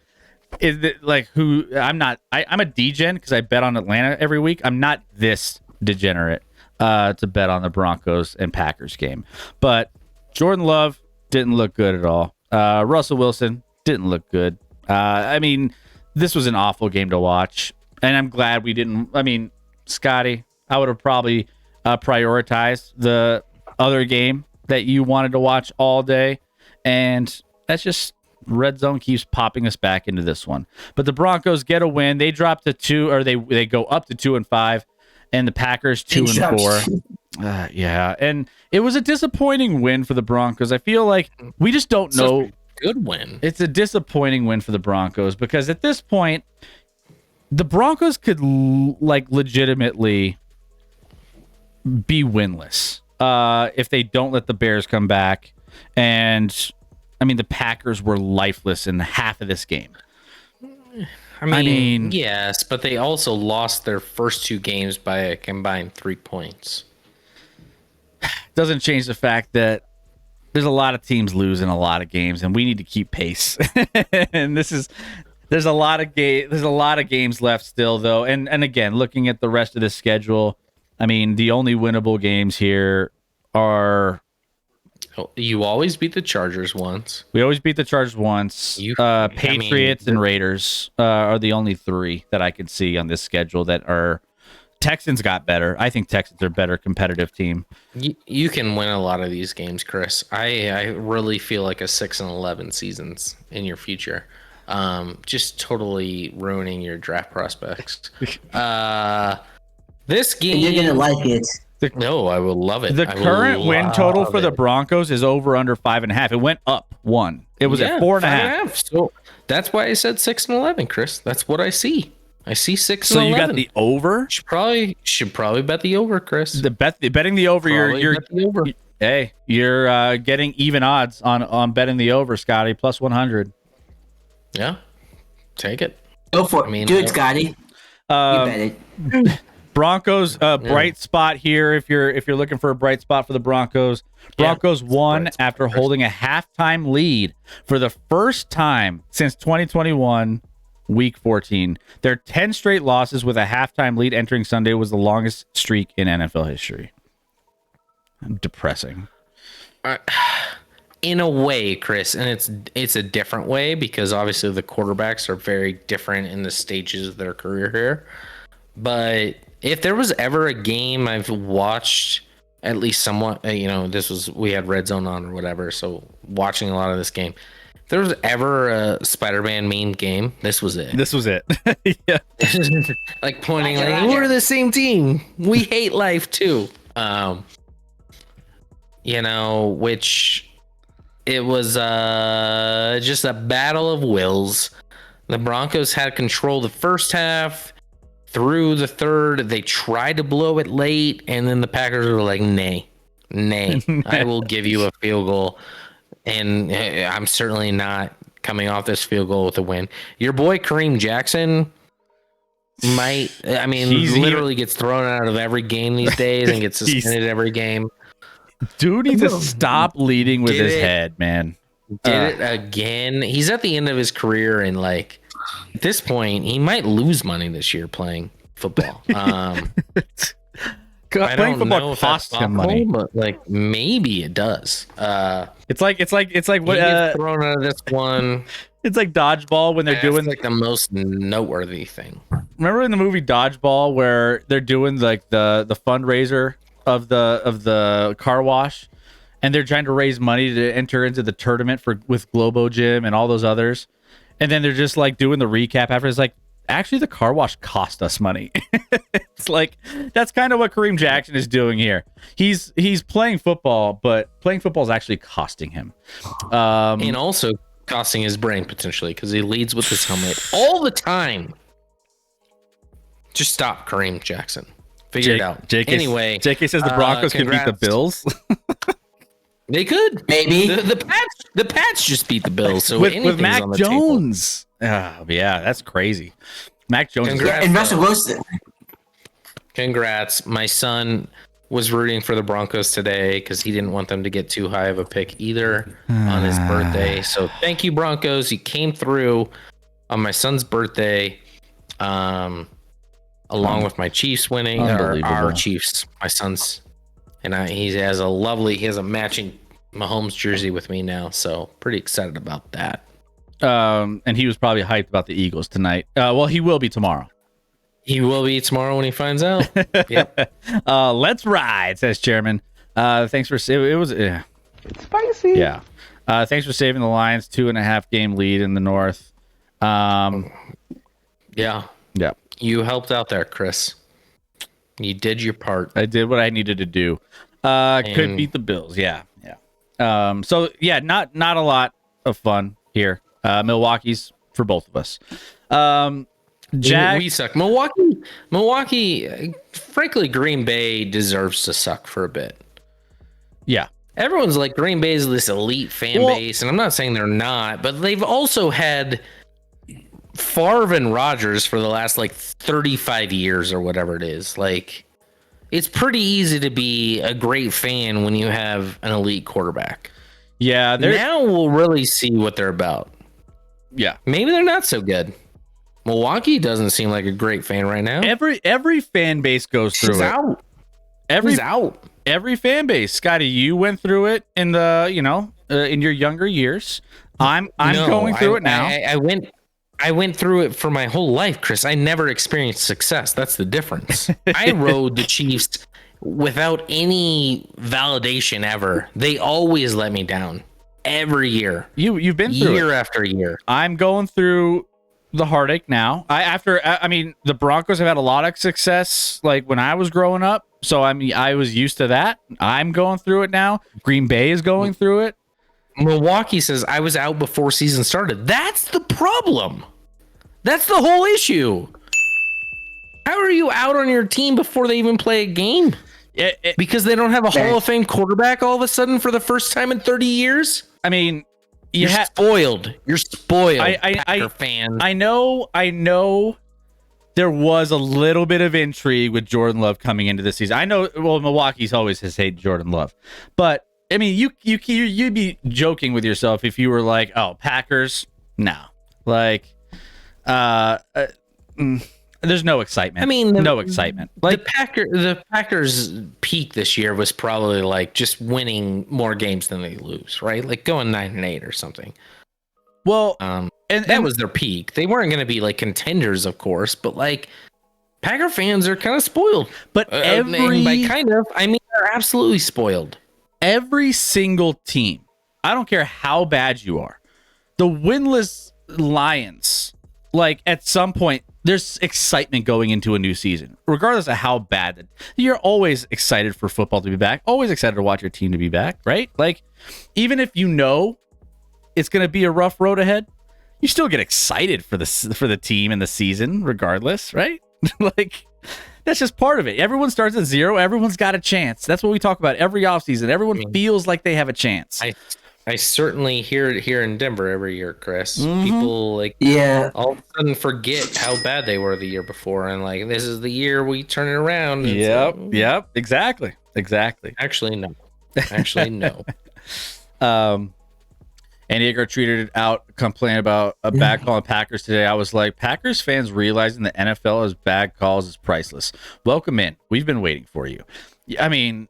I'm a degen because I bet on Atlanta every week. I'm not this degenerate to bet on the Broncos and Packers game. But Jordan Love didn't look good at all. Russell Wilson didn't look good. This was an awful game to watch, and I'm glad we didn't. Scotty, I would have probably prioritized the other game that you wanted to watch all day, and that's just red zone keeps popping us back into this one. But the Broncos get a win. They drop to 2, or they go up to 2-5, and the Packers 2-4. Yeah, and it was a disappointing win for the Broncos. I feel like we just don't know. Good win. It's a disappointing win for the Broncos because at this point, the Broncos could legitimately be winless if they don't let the Bears come back. And the Packers were lifeless in half of this game. Yes, but they also lost their first 2 games by a combined 3 points. Doesn't change the fact that there's a lot of teams losing a lot of games, and we need to keep pace. And there's a lot of games left still, though. And again, looking at the rest of the schedule, the only winnable games here are. You always beat the Chargers once. We always beat the Chargers once. Patriots and Raiders are the only 3 that I could see on this schedule that are. Texans got better. I think Texans are a better competitive team. You can win a lot of these games, Chris. I really feel like a 6-11 seasons in your future. Just totally ruining your draft prospects. This game, and you're gonna like it. No, I will love it. The current win total for the Broncos is over under 5.5. It went up 1. It was at 4.5. So that's why I said 6-11, Chris. That's what I see. I see 6. So you got the over? Should probably bet the over, Chris. Betting the over. You're bet the over. Hey, you're getting even odds on betting the over, Scotty, plus 100. Yeah, take it. Go for it. Do it, Scotty. You bet it. Broncos bright spot here if you're looking for a bright spot for the Broncos. Broncos won after holding a halftime lead for the first time since 2021 week 14. Their 10 straight losses with a halftime lead entering Sunday was the longest streak in NFL history. Depressing. In a way, Chris, and it's a different way because obviously the quarterbacks are very different in the stages of their career here. But if there was ever a game I've watched at least somewhat, we had Red Zone on or whatever, so watching a lot of this game. If there was ever a Spider-Man meme game, this was it. Yeah. Like pointing we're the same team. We hate life too. Which it was just a battle of wills. The Broncos had control the first half. Through the third, they tried to blow it late, and then the Packers were like, nay, I will give you a field goal. And I'm certainly not coming off this field goal with a win. Your boy Kareem Jackson literally gets thrown out of every game these days and gets suspended every game. Dude needs to stop leading with his head, man. Did it again. He's at the end of his career, and at this point, he might lose money this year playing football. I Playing don't know football if that's costs him money. possible, but like maybe it does. It's like He what gets thrown out of this one. it's like dodgeball when they're That's doing like the most noteworthy thing. Remember in the movie Dodgeball where they're doing like the fundraiser of the car wash, and they're trying to raise money to enter into the tournament with Globo Gym and all those others, and then they're just like doing the recap after. It's like, actually the car wash cost us money. It's like that's kind of what Kareem Jackson is doing here. He's playing football, but playing football is actually costing him. And also costing his brain potentially because he leads with his helmet all the time. Just stop, Kareem Jackson. Figure it out. Anyway, JK says the Broncos could beat the Bills. They could. Maybe. The Pats just beat the Bills. So with Mac on the Jones. Yeah, that's crazy. Mac Jones. Congrats. And Russell Wilson. Congrats. My son was rooting for the Broncos today because he didn't want them to get too high of a pick either on his birthday. So thank you, Broncos. You came through on my son's birthday, along with my Chiefs winning, or our Chiefs, my son's. And he has a matching Mahomes jersey with me now. So pretty excited about that. And he was probably hyped about the Eagles tonight. Well, he will be tomorrow. He will be tomorrow when he finds out. Yep. Let's ride, says Chairman. Thanks for it was it's spicy. Yeah. Thanks for saving the Lions 2.5 game lead in the North. Yeah. Yeah. You helped out there, Chris. You did your part. I did what I needed to do. Could beat the Bills. Yeah. Yeah. So yeah, not a lot of fun here. Milwaukee's for both of us. Jack, we suck. Milwaukee, frankly, Green Bay deserves to suck for a bit. Yeah. Everyone's like, Green Bay is this elite fan base, and I'm not saying they're not, but they've also had Favre and Rodgers for the last like 35 years or whatever it is. Like, it's pretty easy to be a great fan when you have an elite quarterback. Yeah. Now we'll really see what they're about. Yeah. Maybe they're not so good. Milwaukee doesn't seem like a great fan right now. Every fan base goes through it. He's out. Every fan base, Scotty, you went through it in the in your younger years. I'm going through it now. I went through it for my whole life, Chris. I never experienced success. That's the difference. I rode the Chiefs without any validation ever. They always let me down every year. You've been through year it. after year. I'm going through the heartache now. I mean, the Broncos have had a lot of success like when I was growing up. So I was used to that. I'm going through it now. Green Bay is going through it. Milwaukee says I was out before season started. That's the problem. That's the whole issue. How are you out on your team before they even play a game? Because they don't have a Hall of Fame quarterback all of a sudden for the first time in 30 years? I mean, you're spoiled. You're spoiled. I fans. I know there was a little bit of intrigue with Jordan Love coming into this season. I know, well, Milwaukee's always has hated Jordan Love, but I mean, you'd be joking with yourself if you were like, "Oh, Packers, no," like, there's no excitement. I mean, no excitement. Like the Packers' peak this year was probably like just winning more games than they lose, right? Like going 9-8 or something. Well, and that was their peak. They weren't going to be like contenders, of course, but like Packer fans are kind of spoiled. But I mean they're absolutely spoiled. Every single team, I don't care how bad you are, the winless Lions, like at some point, there's excitement going into a new season, regardless of how bad. You're always excited for football to be back, always excited to watch your team to be back, right? Like, even if you know it's going to be a rough road ahead, you still get excited for the team and the season, regardless, right? Like, that's just part of it. Everyone starts at zero. Everyone's got a chance. That's what we talk about every offseason. Everyone feels like they have a chance. I certainly hear it here in Denver every year, Chris. Mm-hmm. People all of a sudden forget how bad they were the year before, and like this is the year we turn it around. Yep, exactly. Actually, no. Andy Edgar tweeted out complaining about a bad call on Packers today. I was like, Packers fans realizing the NFL has bad calls is priceless. Welcome in. We've been waiting for you. I mean,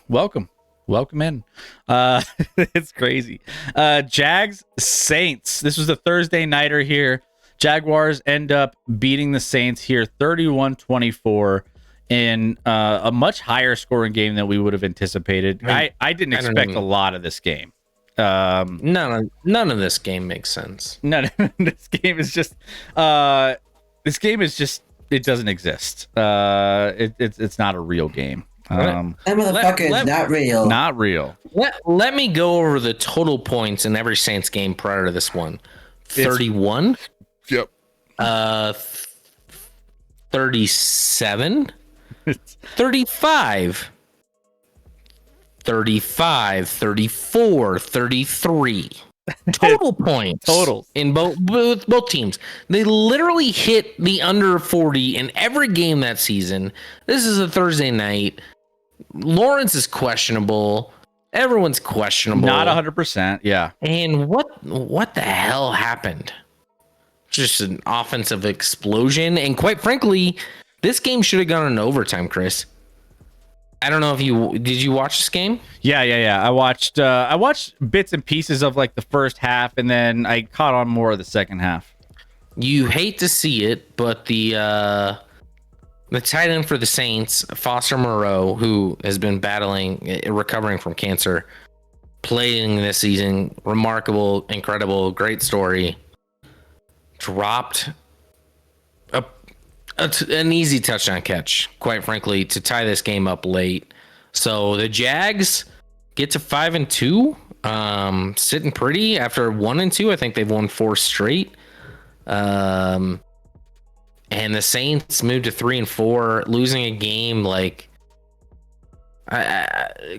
welcome in. It's crazy. Jags Saints. This was the Thursday nighter here. Jaguars end up beating the Saints here 31-24 in a much higher scoring game than we would have anticipated. I didn't expect a lot of this game. None of this game makes sense. This game is just it doesn't exist. It's not a real game. That motherfucker is not real. Not real. Let me go over the total points in every Saints game prior to this one. 31. Yep. 37. 35. 35, 34, 33 total points in both teams. They literally hit the under 40 in every game that season. This is a Thursday night. Lawrence is questionable. Everyone's questionable. Not 100%. Yeah. And what the hell happened? Just an offensive explosion. And quite frankly, this game should have gone into overtime, Chris. I don't know if did you watch this game? Yeah. I watched bits and pieces of like the first half, and then I caught on more of the second half. You hate to see it, but the tight end for the Saints, Foster Moreau, who has been recovering from cancer, playing this season, remarkable, incredible, great story, dropped an easy touchdown catch, quite frankly, to tie this game up late. So the Jags get to 5-2, sitting pretty after 1-2. I think they've won 4 straight. And the Saints moved to 3-4, losing a game like.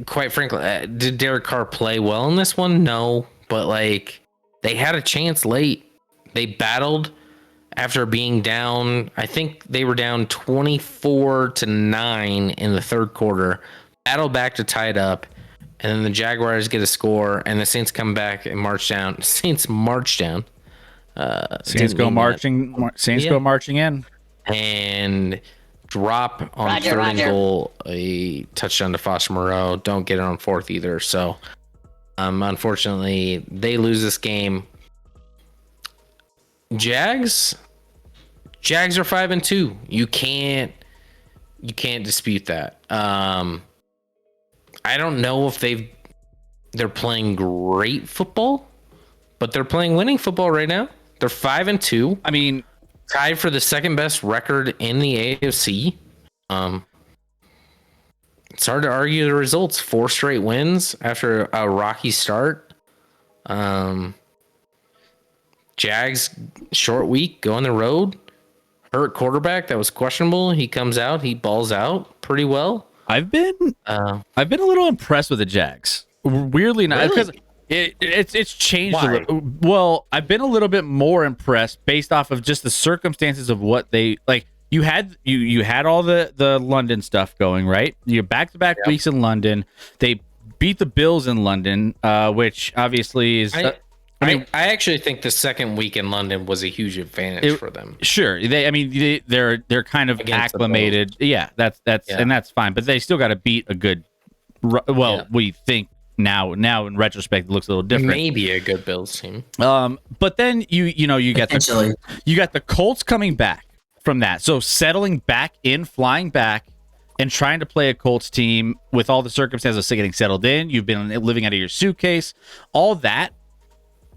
Quite frankly, did Derek Carr play well in this one? No, but like they had a chance late. They battled. After being down, I think they were down 24-9 in the third quarter, battle back to tie it up, and then the Jaguars get a score, and the Saints come back and march down. Saints march down. Saints go marching. Go marching in, and drop on third and goal a touchdown to Foster Moreau. Don't get it on fourth either. So, unfortunately, they lose this game. Jags are 5-2. You can't dispute that. I don't know if they're playing great football, but they're playing winning football right now. They're 5-2. I mean, tied for the second best record in the AFC. It's hard to argue the results. 4 straight wins after a rocky start. Jags, short week, go on the road. Hurt quarterback that was questionable. He comes out, he balls out pretty well. I've been a little impressed with the Jags. Weirdly not, because it's changed a little. Well, I've been a little bit more impressed based off of just the circumstances of what they like. You had all the London stuff going, right? You back-to-back weeks in London. They beat the Bills in London, which obviously is. I actually think the second week in London was a huge advantage for them. Sure, they're kind of against acclimated. Yeah, that's and that's fine. But they still got to beat a good. We think now in retrospect it looks a little different. Maybe a good Bills team. But then you got the Colts coming back from that. So settling back in, flying back, and trying to play a Colts team with all the circumstances of getting settled in. You've been living out of your suitcase, all that.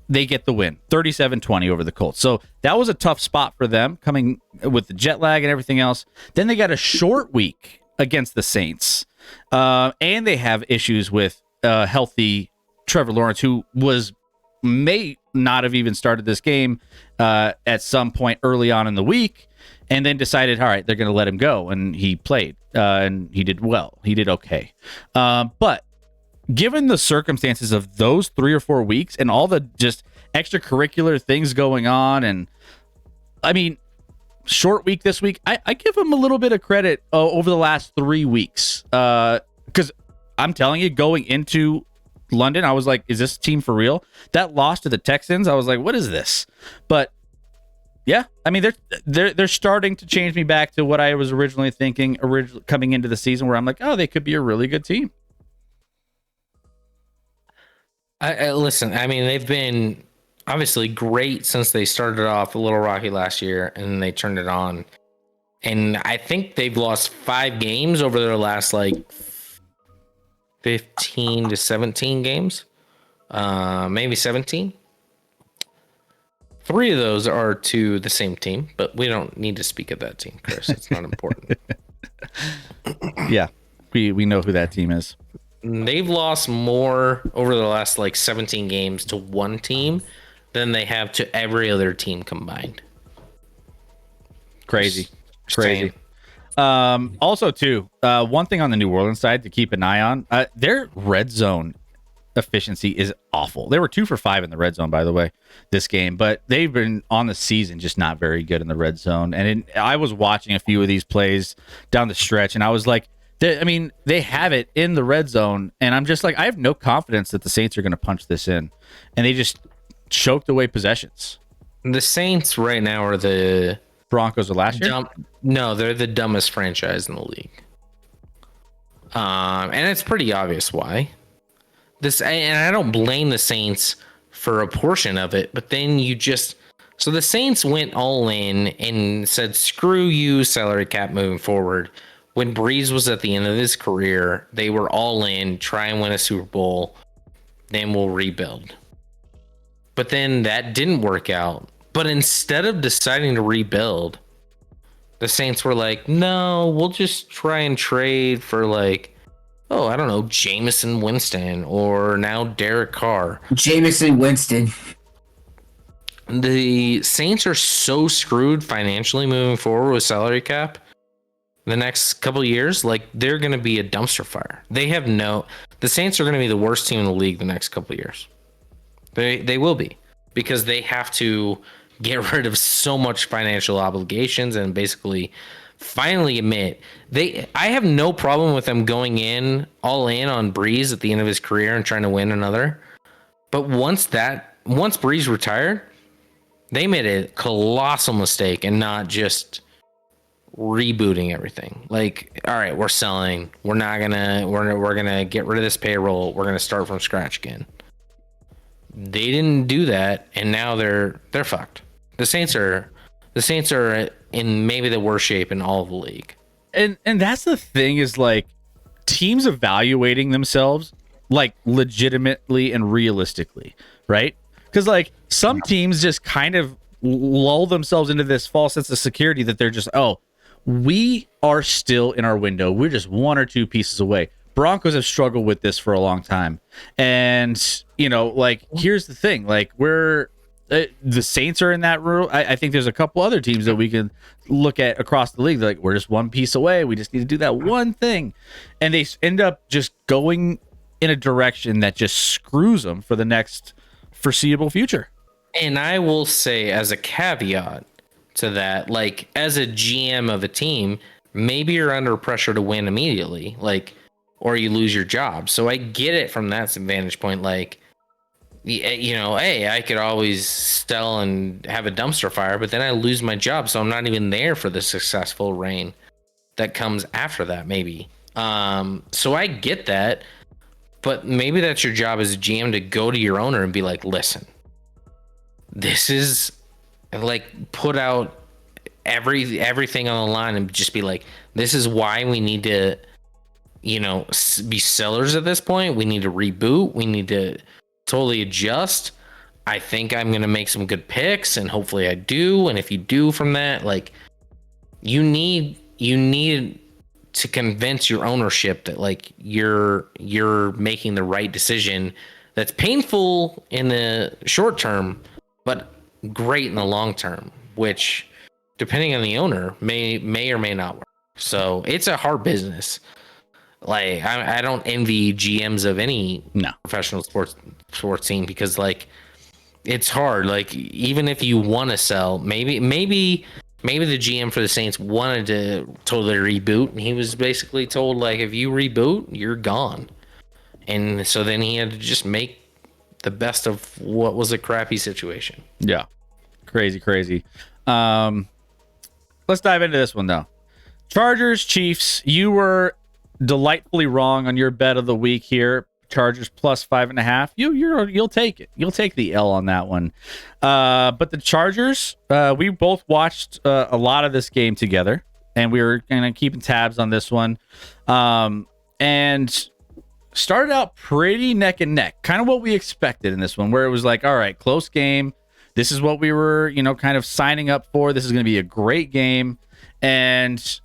They get the win, 37-20 over the Colts. So that was a tough spot for them, coming with the jet lag and everything else. Then they got a short week against the Saints. And they have issues with healthy Trevor Lawrence, who may not have even started this game at some point early on in the week, and then decided, all right, they're going to let him go. And he played, and he did well. He did okay. But given the circumstances of those 3 or 4 weeks and all the just extracurricular things going on, and I mean, short week this week, I give him a little bit of credit over the last 3 weeks. Because I'm telling you, going into London, I was like, is this team for real? That loss to the Texans, I was like, what is this? But yeah, I mean, they're starting to change me back to what I was originally thinking, coming into the season, where I'm like, oh, they could be a really good team. I listen. I mean, they've been obviously great since they started off a little rocky last year, and they turned it on. And I think they've lost 5 games over their last like 15 to 17 games, maybe 17. 3 of those are to the same team, but we don't need to speak of that team, Chris. It's not important. Yeah, we know who that team is. They've lost more over the last like 17 games to one team than they have to every other team combined. Crazy. Saying. Also, too, one thing on the New Orleans side to keep an eye on, their red zone efficiency is awful. They were 2 for 5 in the red zone, by the way, this game, but they've been on the season just not very good in the red zone. And I was watching a few of these plays down the stretch, and I was like, they have it in the red zone, and I'm just like, I have no confidence that the Saints are going to punch this in, and they just choked away possessions. The Saints right now are the Broncos of last year. No, they're the dumbest franchise in the league, and it's pretty obvious why. And I don't blame the Saints for a portion of it, but then so the Saints went all in and said, "Screw you, salary cap moving forward." When Breeze was at the end of his career, they were all in, try and win a Super Bowl, then we'll rebuild. But then that didn't work out. But instead of deciding to rebuild, the Saints were like, no, we'll just try and trade for like, I don't know, Jameson Winston or now Derek Carr. Jameson Winston. The Saints are so screwed financially moving forward with salary cap. The next couple of years, like they're going to be a dumpster fire. The Saints are going to be the worst team in the league the next couple of years. They will be, because they have to get rid of so much financial obligations and basically finally admit I have no problem with them going all in on Breeze at the end of his career and trying to win another. But once Breeze retired, they made a colossal mistake and not just rebooting everything. Like, all right, we're selling. We're gonna get rid of this payroll. We're gonna start from scratch again. They didn't do that, and now they're fucked. The Saints are in maybe the worst shape in all of the league. And that's the thing, is like teams evaluating themselves like legitimately and realistically, right? Because like some teams just kind of lull themselves into this false sense of security that they're just, we are still in our window. We're just 1 or 2 pieces away. Broncos have struggled with this for a long time. And, here's the thing. Like, the Saints are in that room. I think there's a couple other teams that we can look at across the league. Like, we're just 1 piece away. We just need to do that one thing. And they end up just going in a direction that just screws them for the next foreseeable future. And I will say, as a caveat to that, like as a GM of a team, maybe you're under pressure to win immediately, like, or you lose your job. So I get it from that vantage point. Like, hey, I could always sell and have a dumpster fire, but then I lose my job. So I'm not even there for the successful reign that comes after that, maybe. So I get that, but maybe that's your job as a GM, to go to your owner and be like, listen, this is like, put out everything on the line and just be like, this is why we need to, be sellers at this point. We need to reboot. We need to totally adjust. I think I'm going to make some good picks, and hopefully I do. And if you do from that, like, you need to convince your ownership that like you're making the right decision. That's painful in the short term, but great in the long term, which, depending on the owner, may or may not work. So it's a hard business. Like, I don't envy GMs of any professional sports team, because like it's hard. Like, even if you want to sell, maybe the GM for the Saints wanted to totally reboot, and he was basically told, like, if you reboot, you're gone. And so then he had to just make the best of what was a crappy situation. Yeah. Crazy. Let's dive into this one, though. Chargers, Chiefs, you were delightfully wrong on your bet of the week here. Chargers plus 5.5. You'll take it. You'll take the L on that one. But the Chargers, we both watched a lot of this game together, and we were kind of keeping tabs on this one. And started out pretty neck and neck, kind of what we expected in this one, where it was like, all right, close game. This is what we were, kind of signing up for. This is going to be a great game. And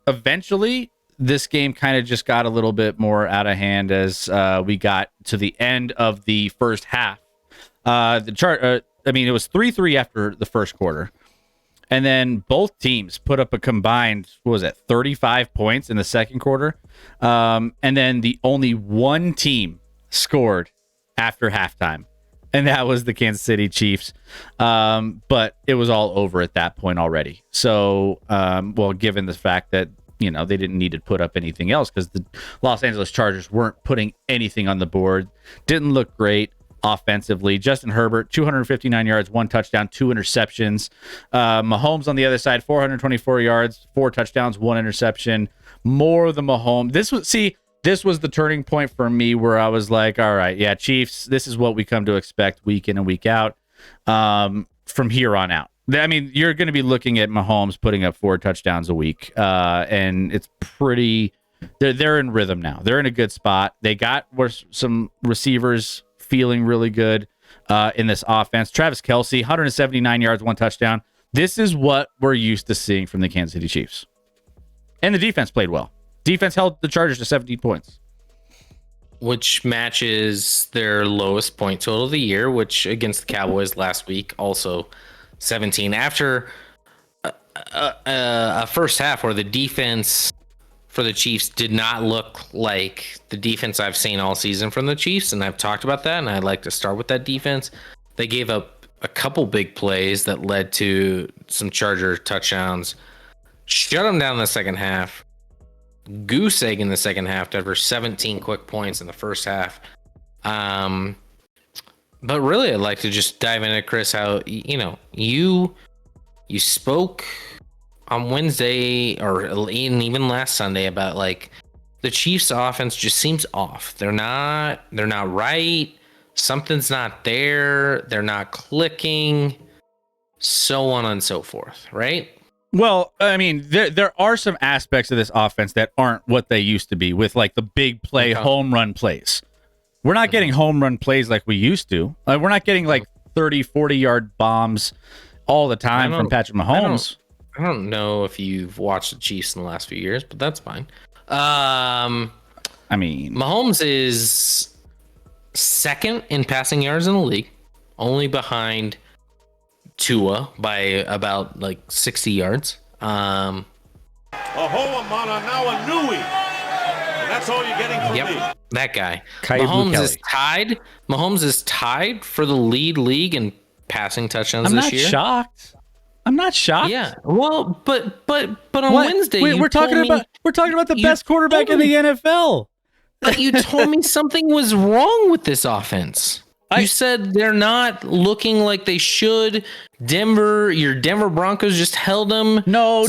eventually, this game kind of just got a little bit more out of hand as we got to the end of the first half. It was 3-3 after the first quarter. And then both teams put up a combined, 35 points in the second quarter. And then the only one team scored after halftime, and that was the Kansas City Chiefs. But it was all over at that point already. So, given the fact that, they didn't need to put up anything else because the Los Angeles Chargers weren't putting anything on the board. Didn't look great offensively. Justin Herbert, 259 yards, 1 touchdown, 2 interceptions. Mahomes on the other side, 424 yards, 4 touchdowns, 1 interception. More than Mahomes. This was the turning point for me where I was like, all right, yeah, Chiefs, this is what we come to expect week in and week out from here on out. I mean, you're going to be looking at Mahomes putting up 4 touchdowns a week, and it's pretty. They're in rhythm now. They're in a good spot. They got some receivers feeling really good in this offense. Travis Kelce, 179 yards, 1 touchdown. This is what we're used to seeing from the Kansas City Chiefs. And the defense played well. Defense held the Chargers to 17 points. Which matches their lowest point total of the year, which against the Cowboys last week, also 17. After a first half where the defense for the Chiefs did not look like the defense I've seen all season from the Chiefs, and I've talked about that, and I'd like to start with that defense. They gave up a couple big plays that led to some Charger touchdowns. Shut them down in the second half. Goose egg in the second half to over 17 quick points in the first half. But really, I'd like to just dive into, Chris, how, you spoke on Wednesday or even last Sunday about like the Chiefs offense just seems off. They're not right. Something's not there. They're not clicking, so on and so forth. Right. Well, I mean, there are some aspects of this offense that aren't what they used to be with like the big play home run plays. We're not getting home run plays like we used to. We're not getting like 30, 40-yard bombs all the time from Patrick Mahomes. I don't know if you've watched the Chiefs in the last few years, but that's fine. I mean, Mahomes is second in passing yards in the league, only behind Tua by about like 60 yards. Ahoa Mana now a Nui. And that's all you're getting from me. That guy. Kelly. Mahomes is tied for the league in passing touchdowns this year. I'm not shocked. Yeah. Well, but on Wednesday, we're talking about the best quarterback in the NFL. But you told me something was wrong with this offense. You said they're not looking like they should. Your Denver Broncos just held them. No. By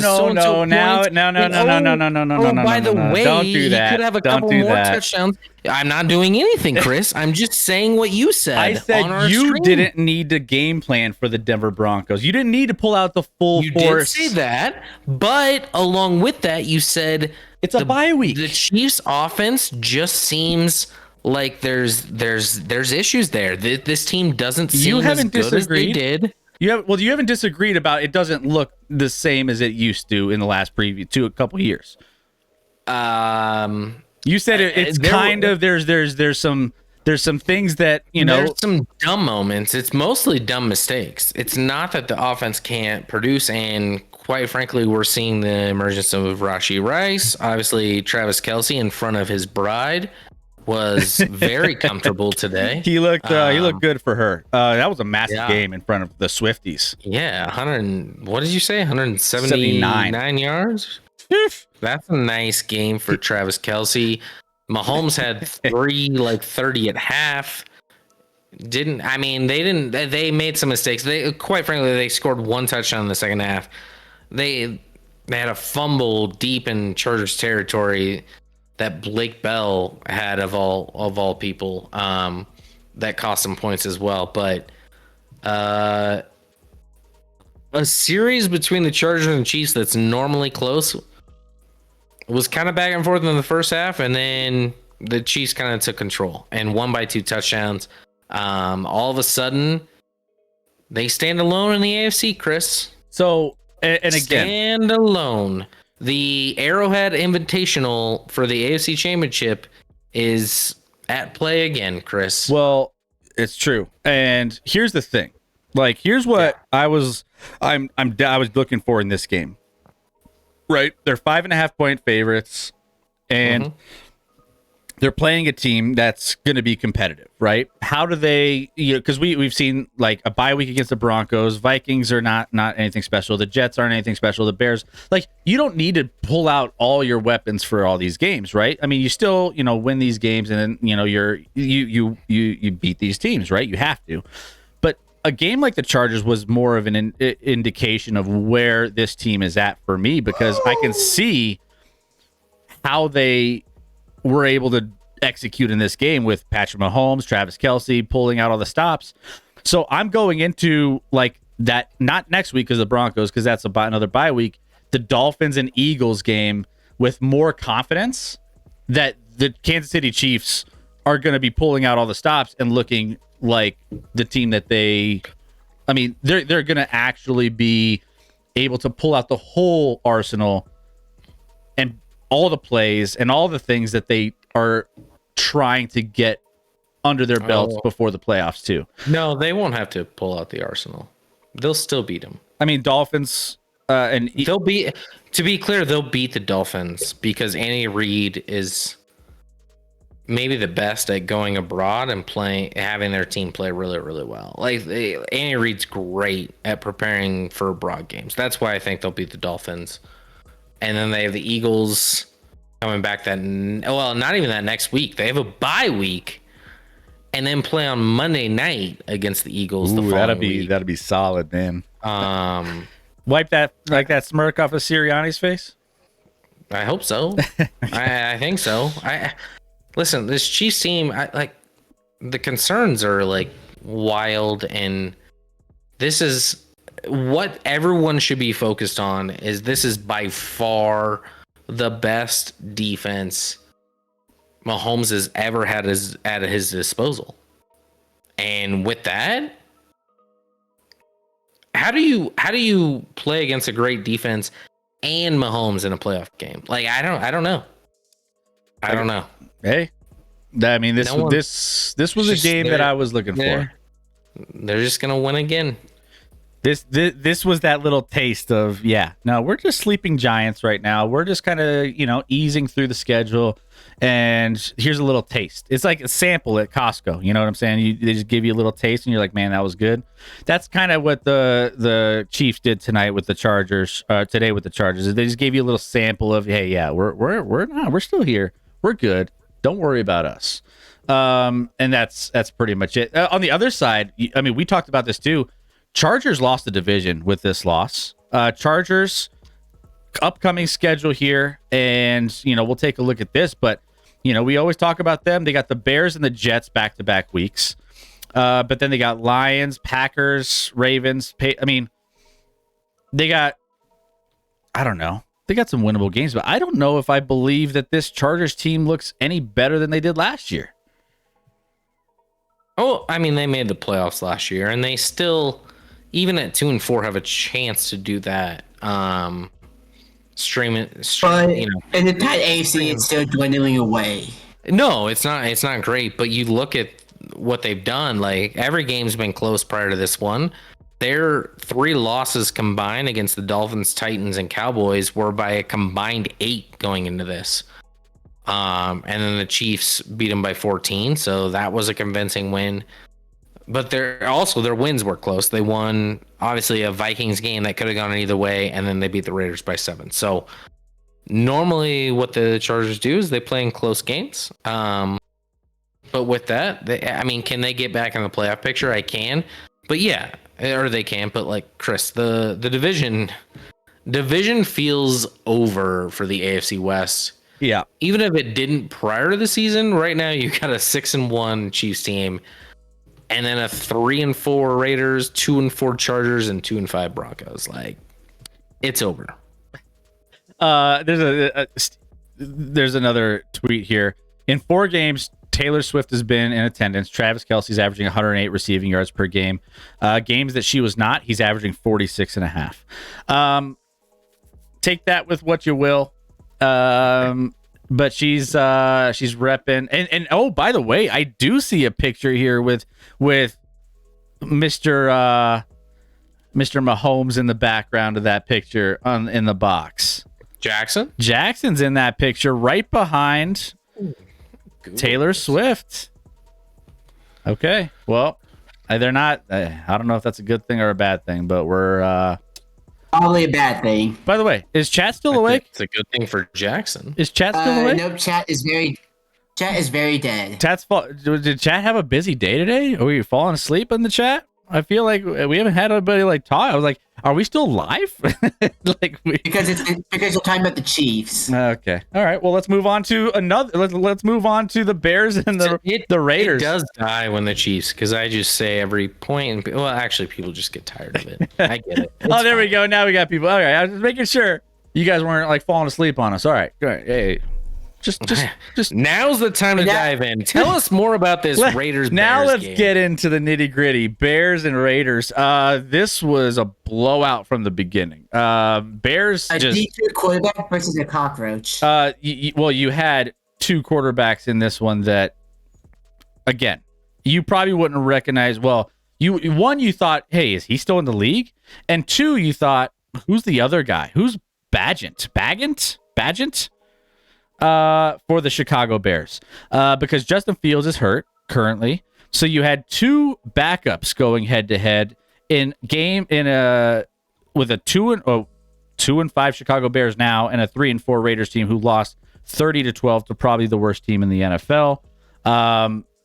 the way, don't do that. He could have a couple more touchdowns. I'm not doing anything, Chris. I'm just saying what you said. I said you didn't need to game plan for the Denver Broncos. You didn't need to pull out the full force. You did say that, but along with that, you said it's a bye week. The Chiefs' offense just seems like there's issues there. This team doesn't seem as good as they did. You haven't disagreed about it doesn't look the same as it used to in the last a couple years. You said it's kind of there's some things that there's some dumb moments. It's mostly dumb mistakes. It's not that the offense can't produce, and quite frankly, we're seeing the emergence of Rashee Rice. Obviously, Travis Kelce in front of his bride was very comfortable today. He looked good for her. That was a massive game in front of the Swifties. Yeah, what did you say? 179 yards. That's a nice game for Travis Kelce. Mahomes had 30 at half. They made some mistakes. Quite frankly, they scored one touchdown in the second half. They had a fumble deep in Chargers territory that Blake Bell had of all people, that cost them points as well. But a series between the Chargers and Chiefs that's normally close was kind of back and forth in the first half, and then the Chiefs kind of took control and won by 2 touchdowns. All of a sudden, they stand alone in the AFC, Chris. So, and again, stand alone. The Arrowhead Invitational for the AFC Championship is at play again, Chris. well, it's true. And here's the thing. Like, here's what I was looking for in this game. Right? They're 5.5-point favorites, and they're playing a team that's going to be competitive, right? How do they, because we've seen like a bye week against the Broncos. Vikings are not anything special. The Jets aren't anything special. The Bears, like, you don't need to pull out all your weapons for all these games, right? I mean, you still, win these games, and then, you beat these teams, right? You have to. But a game like the Chargers was more of an indication of where this team is at for me, because I can see how they were able to execute in this game with Patrick Mahomes, Travis Kelce pulling out all the stops. So I'm going into like that, not next week because the Broncos, because that's another bye week, the Dolphins and Eagles game with more confidence that the Kansas City Chiefs are going to be pulling out all the stops and looking like the team that they're going to actually be able to pull out the whole arsenal and all the plays and all the things that they are trying to get under their belts before the playoffs too. No, they won't have to pull out the arsenal. They'll still beat them. I mean, Dolphins and they'll beat. To be clear, they'll beat the Dolphins because Andy Reid is maybe the best at going abroad and having their team play really, really well. Like Andy Reid's great at preparing for abroad games. That's why I think they'll beat the Dolphins. And then they have the Eagles coming back not even that next week. They have a bye week and then play on Monday night against the Eagles. That'd be solid, man. Wipe that smirk off of Sirianni's face. I hope so. I think so. Listen, this Chiefs team, the concerns are like wild, and this is what everyone should be focused on. This is by far the best defense Mahomes has ever had at his disposal. And with that, how do you play against a great defense and Mahomes in a playoff game? Like, I don't know. I don't know. Hey, I mean, this was a game that I was looking for. They're just gonna win again. This was that little taste of, no, we're just sleeping giants right now. We're just kind of, easing through the schedule, and here's a little taste. It's like a sample at Costco. You know what I'm saying? They just give you a little taste, and you're like, man, that was good. That's kind of what the Chiefs did tonight with the Chargers. Today with the Chargers, they just gave you a little sample of, hey, yeah, we're still here. We're good. Don't worry about us. And that's pretty much it. On the other side, I mean, we talked about this too. Chargers lost the division with this loss. Chargers upcoming schedule here, and we'll take a look at this, but we always talk about them. They got the Bears and the Jets back-to-back weeks, but then they got Lions, Packers, Ravens. They got, I don't know, they got some winnable games, but I don't know if I believe that this Chargers team looks any better than they did last year. Oh, I mean, they made the playoffs last year, and they still, even at 2-4, have a chance to do that. Stream, in the tight AFC, it's still dwindling away. No, it's not great. But you look at what they've done. Like, every game's been close prior to this one. Their 3 losses combined against the Dolphins, Titans, and Cowboys were by a combined 8 going into this. And then the Chiefs beat them by 14, so that was a convincing win. But their wins were close. They won, obviously, a Vikings game that could have gone either way, and then they beat the Raiders by 7. So Normally, what the Chargers do is they play in close games. But with that, can they get back in the playoff picture? I can, but yeah, or they can. But like Chris, the division feels over for the AFC West. Yeah. Even if it didn't prior to the season, right now you got a 6-1 Chiefs team, and then a 3-4 Raiders, 2-4 Chargers, and 2-5 Broncos. Like, it's over. There's another tweet here. In 4 games, Taylor Swift has been in attendance. Travis Kelce's averaging 108 receiving yards per game. Games that she was not, he's averaging 46.5. Take that with what you will. But she's repping. And oh, by the way, I do see a picture here with Mr. Mahomes in the background of that picture in the box. Jackson's in that picture right behind Taylor Swift. Okay, well, they're not. I don't know if that's a good thing or a bad thing, but we're probably a bad thing. By the way, is Chat still awake? It's a good thing for Jackson. Is Chat still awake? Nope, Chat is very dead. Did Chat have a busy day today? Are we falling asleep in the chat? I feel like we haven't had anybody like talk. I was like, are we still live? Because you're talking about the Chiefs. Okay. All right. Well, let's move on to another. Let's move on to the Bears and the Raiders. It does die when the Chiefs, because I just say every point. And, well, actually, people just get tired of it. I get it. Oh, there we go. Now we got people. All right. I was just making sure you guys weren't like falling asleep on us. All right. All right. Hey. Just now's the time to dive in. Tell us more about this Raiders. Now Bears let's game. get into the nitty gritty. Bears and Raiders. This was a blowout from the beginning. Bears a just D2 quarterback versus a cockroach. You had 2 quarterbacks in this one that, again, you probably wouldn't recognize. Well, you thought, hey, is he still in the league? And 2, you thought, who's the other guy? Who's Bagent? For the Chicago Bears, because Justin Fields is hurt currently. So you had 2 backups going head to head with a 2-5 Chicago Bears now and a 3-4 Raiders team who lost 30-12 to probably the worst team in the NFL.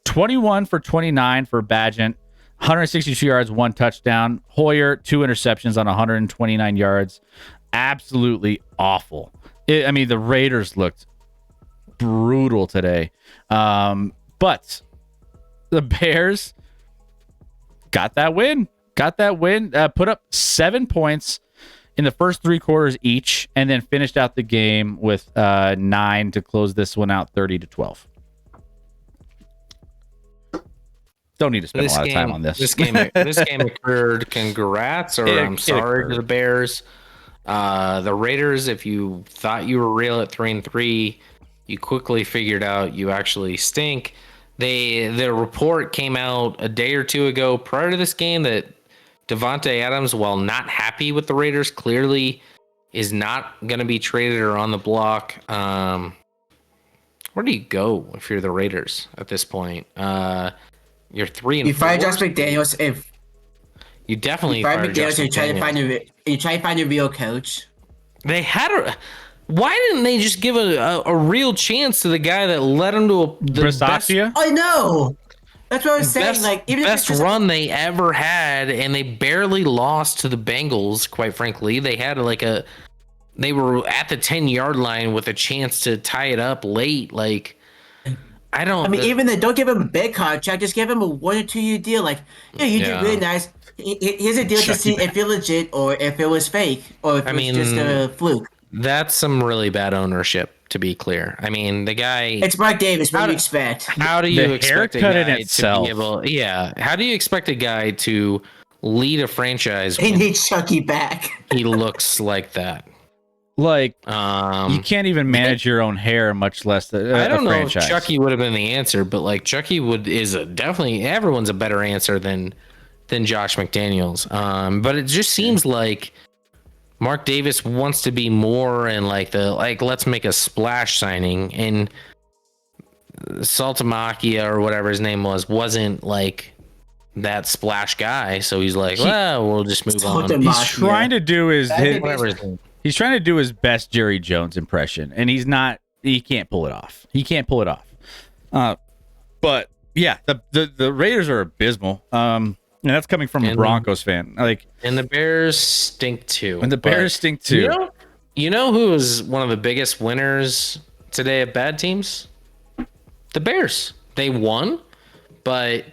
21 for 29 for Bagent, 162 yards, 1 touchdown. Hoyer, 2 interceptions on 129 yards. Absolutely awful. The Raiders looked brutal today, but the Bears got that win, put up 7 points in the first 3 quarters each, and then finished out the game with 9 to close this one out, 30-12. Don't need to spend a lot of time on this. This game occurred. Congrats, or I'm sorry to the Bears. The Raiders, if you thought you were real at 3-3, you quickly figured out you actually stink. The report came out a day or 2 ago prior to this game that Davante Adams, while not happy with the Raiders, clearly is not going to be traded or on the block. Where do you go if you're the Raiders at this point? You're 3-4. You fire Josh McDaniels if you definitely fire McDaniels. You try to find a real coach. They had why didn't they just give a real chance to the guy that led them to the best? I know. That's what I was saying. Like, even best run they ever had, and they barely lost to the Bengals. Quite frankly, they had they were at the 10-yard line with a chance to tie it up late. Like, even then, don't give him a big contract. Just give him a 1 or 2 year deal. Like, you did really nice. Here's a deal to see if you're legit or if it was fake or if it's just a fluke. That's some really bad ownership, to be clear. The guy. It's Mark Davis. What do you expect? How do you expect a guy in itself. to be able? Yeah. How do you expect a guy to lead a franchise? They need Chucky back. He looks like that. Like, you can't even manage your own hair, much less I don't know franchise. if Chucky would have been the answer, but like Chucky is definitely everyone's a better answer than Josh McDaniels. But it just seems like Mark Davis wants to be more and let's make a splash signing, and Saltamachia or whatever his name wasn't like that splash guy. So he's like, we'll just move on. He's trying to do is whatever his name. He's trying to do his best Jerry Jones impression, and he can't pull it off. But yeah, the Raiders are abysmal. And that's coming from a Broncos fan. And the Bears stink too. You know who is one of the biggest winners today of bad teams? The Bears. They won, but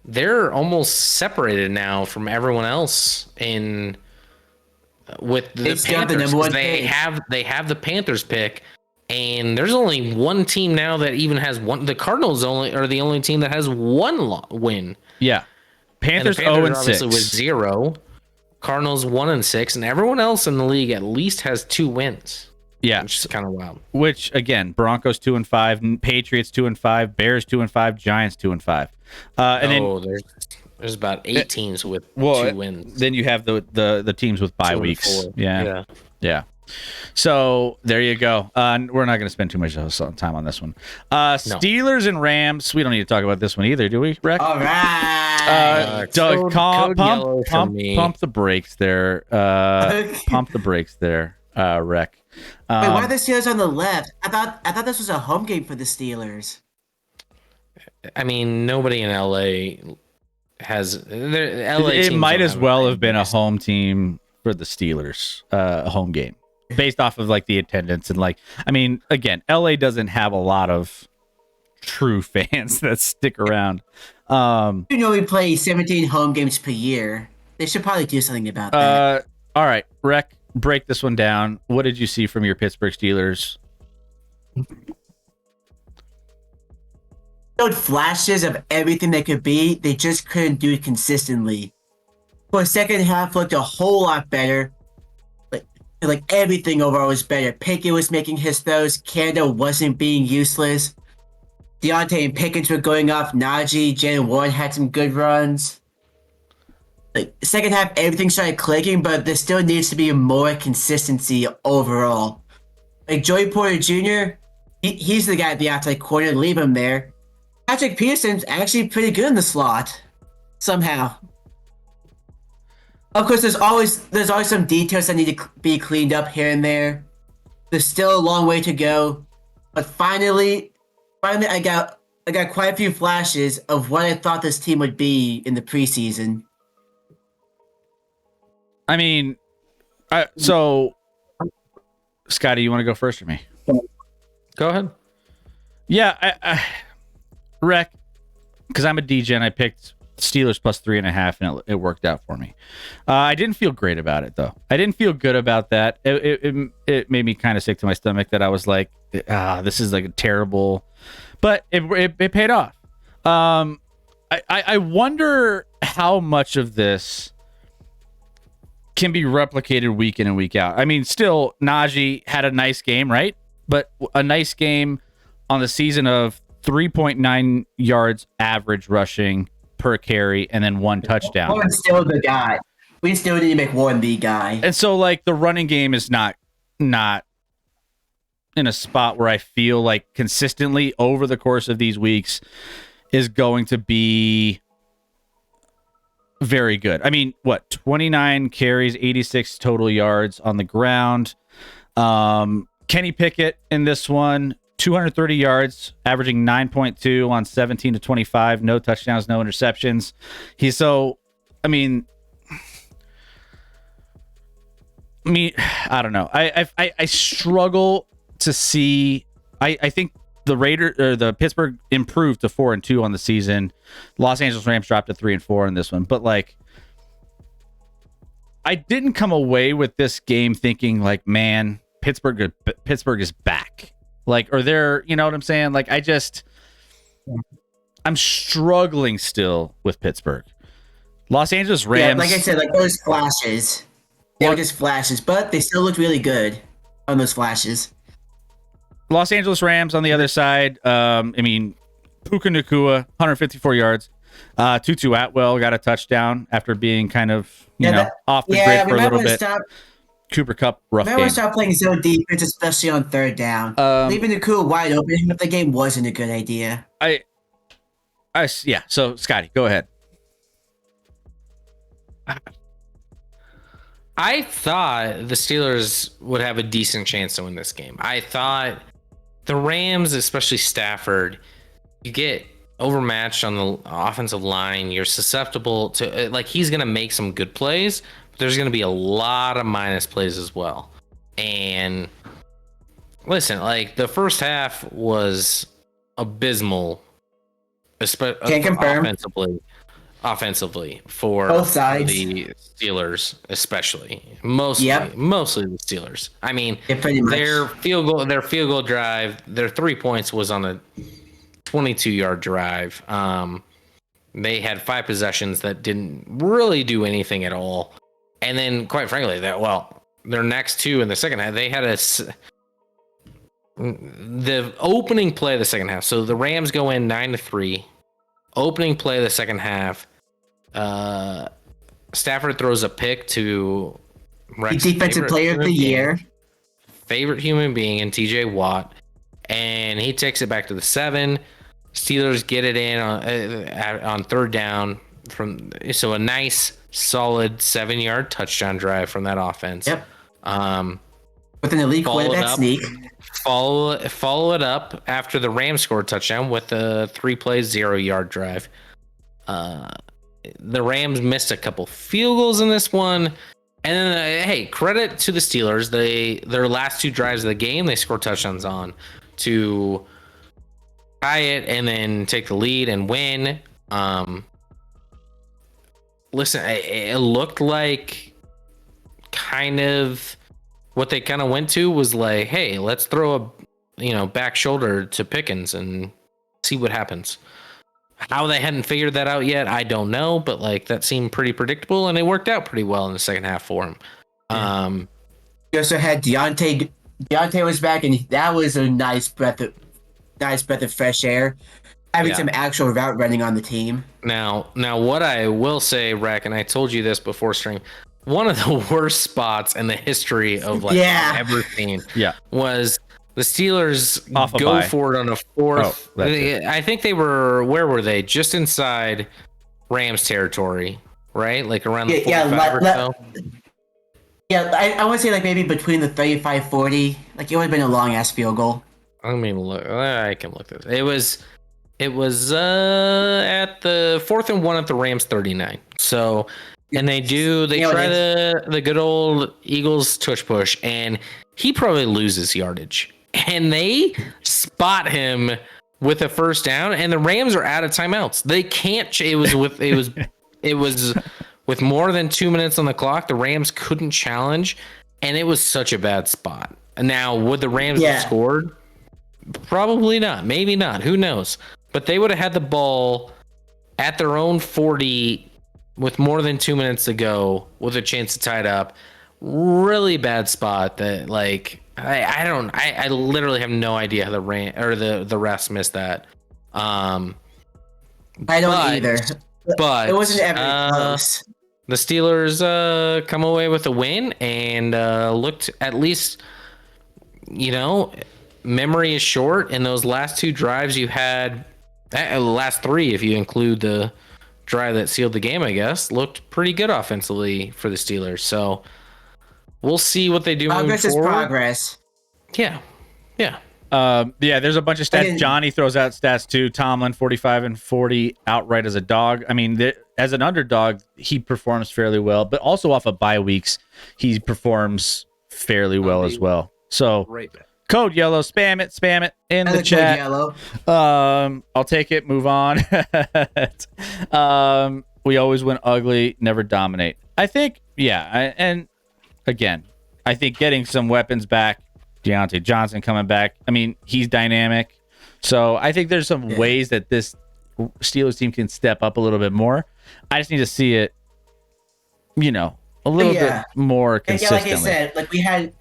they're almost separated now from everyone else with the Panthers. They have the Panthers pick, and there's only one team now that even has one. The Cardinals are the only team that has one win. Yeah, Panthers 0-6 with 0. Cardinals 1-6, and everyone else in the league at least has 2 wins. Yeah, which is kind of wild. Which again, Broncos 2-5, Patriots 2-5, Bears 2-5, Giants 2-5. And then there's about 8 teams with 2 wins. Then you have the teams with bye weeks. Yeah. So there you go. We're not going to spend too much time on this one. Steelers and Rams. We don't need to talk about this one either, do we, Rex? All right. Doug, pump the brakes there. Pump the brakes there, Rec. Wait, why are the Steelers on the left? I thought this was a home game for the Steelers. I mean, nobody in LA has LA. It might as well have been a home team for the Steelers, a home game, based off of like the attendance and I mean, again, LA doesn't have a lot of true fans that stick around. We play 17 home games per year. They should probably do something about that. All right, Rec, break this one down. What did you see from your Pittsburgh Steelers? Showed flashes of everything they could be. They just couldn't do it consistently. For the second half, looked a whole lot better. Like everything overall was better. Pickett was making his throws. Canada wasn't being useless. Deontay and Pickens were going off. Najee, Jalen Warren had some good runs. Second half, everything started clicking, but there still needs to be more consistency overall. Joey Porter Jr., he's the guy at the outside corner. Leave him there. Patrick Peterson's actually pretty good in the slot, somehow. Of course, there's always some details that need to be cleaned up here and there. There's still a long way to go, but finally, I got quite a few flashes of what I thought this team would be in the preseason. I mean, so Scotty, you want to go first or me? Go ahead. Yeah, I Rec, because I'm a DJ and I picked Steelers plus 3.5, and it worked out for me. I didn't feel great about it though. I didn't feel good about that. It made me kind of sick to my stomach that I was like, this is like a terrible, but it paid off. I wonder how much of this can be replicated week in and week out. I mean, still Najee had a nice game, right? But a nice game on the season of 3.9 yards average rushing per carry and then 1 touchdown. Warren's still the guy. We still need to make Warren the guy. And so the running game is not in a spot where I feel like consistently over the course of these weeks is going to be very good. I mean, 29 carries, 86 total yards on the ground. Kenny Pickett in this one, 230 yards, averaging 9.2 on 17 to 25, no touchdowns, no interceptions. I don't know. I struggle to see. I think the Pittsburgh improved to 4-2 on the season. Los Angeles Rams dropped to 3-4 in this one, but I didn't come away with this game thinking man, Pittsburgh is back. Or they're, you know what I'm saying? I'm struggling still with Pittsburgh. Los Angeles Rams. Yeah, like I said, those flashes. They were just flashes, but they still looked really good on those flashes. Los Angeles Rams on the other side. Puka Nacua, 154 yards. Tutu Atwell got a touchdown after being kind of, off the grid for a little bit. Cooper Kupp, rough game. Remember, start playing zone defense, especially on third down. Leaving Nacua wide open if the game wasn't a good idea. So Scotty, go ahead. I thought the Steelers would have a decent chance to win this game. I thought the Rams, especially Stafford, you get overmatched on the offensive line. You're susceptible to, like, he's going to make some good plays, but there's going to be a lot of minus plays as well. And listen, like, the first half was abysmal, Can't confirm. offensively for Both sides. the Steelers, especially mostly the Steelers. I mean, Yeah, pretty much. their field goal drive, their 3 points was on a 22-yard drive. They had 5 possessions that didn't really do anything at all, and then quite frankly, their next 2 in the second half, they had the opening play of the second half. So the Rams go in 9-3. Opening play of the second half, Stafford throws a pick to Rex, Defensive player of the year. favorite human being, in TJ Watt, and he takes it back to the 7. Steelers get it in on third down so a nice solid 7-yard touchdown drive from that offense. Yep. With an elite quarterback sneak. Follow it up after the Rams scored a touchdown with a 3-play 0-yard drive. The Rams missed a couple field goals in this one. And then, hey, credit to the Steelers. Their last 2 drives of the game, they scored touchdowns on to tie it and then take the lead and win. Listen, it looked like kind of what they kind of went to was like, hey, let's throw a back shoulder to Pickens and see what happens. How they hadn't figured that out yet, I don't know, but like that seemed pretty predictable, and it worked out pretty well in the second half for him. You also had Deontay. Deontay was back, and that was a nice breath of fresh air. Having some actual route running on the team. Now, what I will say, Rec, and I told you this before stream, one of the worst spots in the history of I've ever seen was the Steelers go for it on a 4th. I think they were, where were they? Just inside Rams territory, right? Like around the 45 or so. Yeah, I want to say like maybe between the 35-40. Like it would have been a long ass field goal. I mean, look, I can look this. It was at the 4th and 1 at the Rams 39. So, and they try the good old Eagles tush push, and he probably loses yardage. And they spot him with a first down, and the Rams are out of timeouts. They can't. It was with more than 2 minutes on the clock. The Rams couldn't challenge, and it was such a bad spot. Now, would the Rams have scored? Probably not. Maybe not. Who knows? But they would have had the ball at their own 40 with more than 2 minutes to go with a chance to tie it up. Really bad spot that, like, I literally have no idea how the refs missed that. I don't either. But it wasn't ever close. The Steelers come away with a win and looked, at least, memory is short. In those last 2 drives you had, the last 3 if you include the drive that sealed the game, I guess, looked pretty good offensively for the Steelers. So we'll see what they do. Progress is progress. Yeah. There's a bunch of stats. Johnny throws out stats too. Tomlin 45-40 outright as a dog. I mean, as an underdog, he performs fairly well, but also off of bye weeks, he performs fairly well as well. So right back. Code yellow, spam it in the chat. I'll take it. Move on. We always win ugly, never dominate. I think, and again, I think getting some weapons back. Deontay Johnson coming back. I mean, he's dynamic. So I think there's some ways that this Steelers team can step up a little bit more. I just need to see it, a little bit more consistently. Like I said, like we had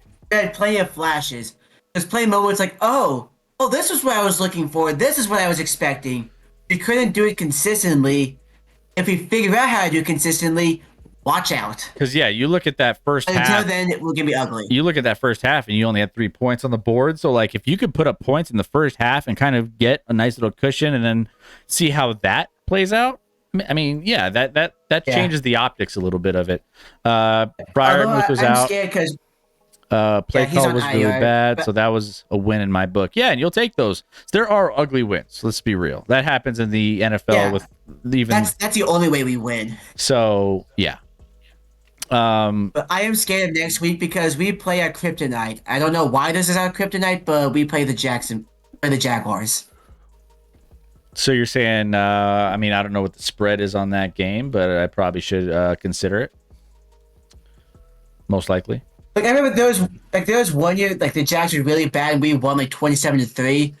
plenty of flashes. There's plenty of moments like, oh, this is what I was looking for. This is what I was expecting. We couldn't do it consistently. If we figure out how to do it consistently, watch out. Because, you look at that first half. Until then, it will be ugly. You look at that first half, and you only had 3 points on the board. So, like, if you could put up points in the first half and kind of get a nice little cushion and then see how that plays out, I mean, yeah, that Yeah. changes the optics a little bit of it. Byron Although was I'm out. scared because Play he's call on was really IR, bad, but- so that was a win in my book. Yeah, and you'll take those. There are ugly wins. Let's be real. That happens in the NFL Yeah. with even that's the only way we win. so. Yeah. But I am scared of next week because we play at Kryptonite. I don't know why this is our Kryptonite, but we play the Jaguars. So you're saying? I mean, I don't know what the spread is on that game, but I probably should consider it. Most likely. Like I remember there was 1 year like the Jags were really bad and we won like 27-3.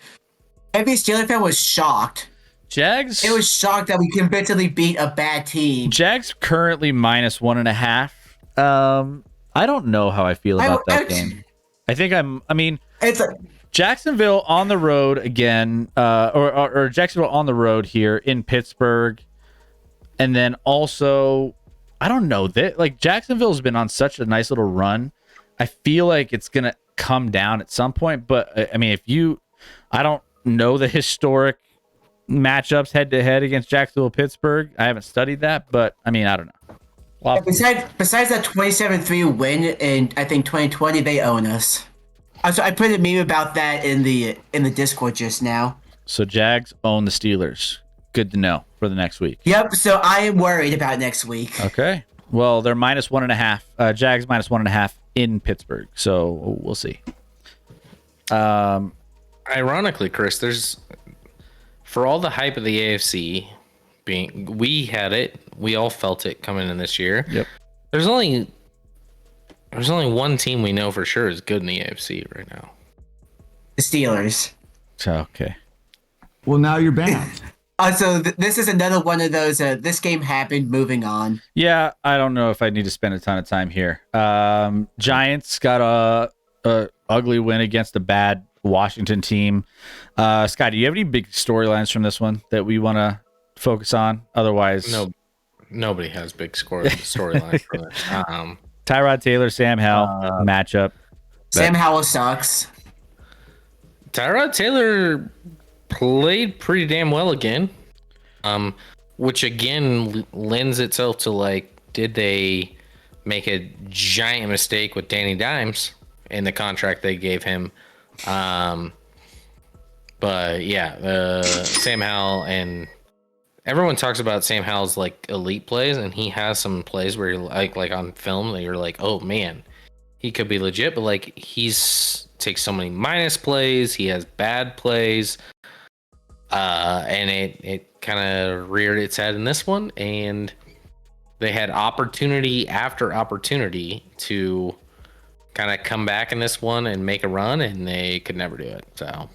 Every Steelers fan was shocked. Jags. It was shocked that we convincingly beat a bad team. Jags currently -1.5. I don't know how I feel about that game. I think I mean, It's like Jacksonville on the road again, or Jacksonville on the road here in Pittsburgh, and then also, I don't know that like Jacksonville's been on such a nice little run. I feel like it's gonna come down at some point, but I mean, I don't know the historic matchups head to head against Jacksonville, Pittsburgh. I haven't studied that, but I mean, I don't know. besides that 27-3 win in I think 2020, they own us. So I put a meme about that in the Discord just now. So Jags own the Steelers. Good to know for the next week. Yep. So I am worried about next week. Okay. Well, they're -1.5. Jags -1.5 in Pittsburgh. So we'll see. Ironically, Chris, there's for all the hype of the AFC we had it, we all felt it coming in this year. Yep. There's only one team we know for sure is good in the AFC right now. The Steelers. Okay. Well, now you're banned. Also, this is another one of those. This game happened. Moving on. Yeah, I don't know if I need to spend a ton of time here. Giants got a ugly win against a bad Washington team. Scott, do you have any big storylines from this one that we want to focus on? Otherwise, No, nobody has big storyline for this. Tyrod Taylor, Sam Howell matchup. Sam Howell sucks. Tyrod Taylor played pretty damn well again, which again lends itself to like, did they make a giant mistake with Danny Dimes in the contract they gave him? But yeah, Sam Howell, and everyone talks about Sam Howell's like elite plays, and he has some plays where you're like on film that you're like, oh man, he could be legit, but like he's takes so many minus plays, he has bad plays, and it kind of reared its head in this one, and they had opportunity after opportunity to kind of come back in this one and make a run, and they could never do it. So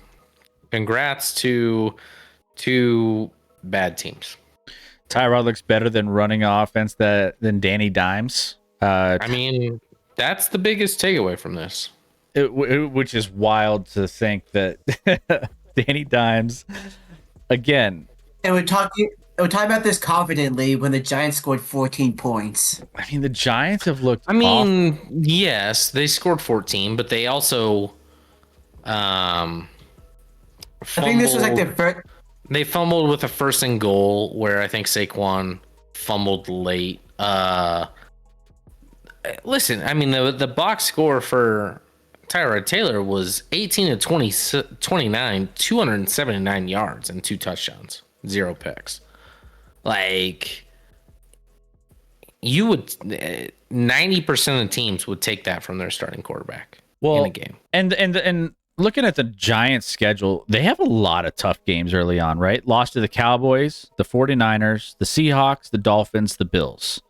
congrats to two bad teams. Tyrod looks better than running offense than Danny Dimes. I mean, that's the biggest takeaway from this. Which is wild to think that Danny Dimes, again. And we're talking about this confidently when the Giants scored 14 points. I mean, the Giants have looked. I mean, yes, they scored 14, but they also I think this was like the first. They fumbled with a 1st and goal where I think Saquon fumbled late. Listen, I mean, the box score for Tyrod Taylor was 18-29, 279 yards and 2 touchdowns, 0 picks. Like, you would 90% of the teams would take that from their starting quarterback in a game. And looking at the Giants schedule, they have a lot of tough games early on, right? Lost to the Cowboys, the 49ers, the Seahawks, the Dolphins, the Bills.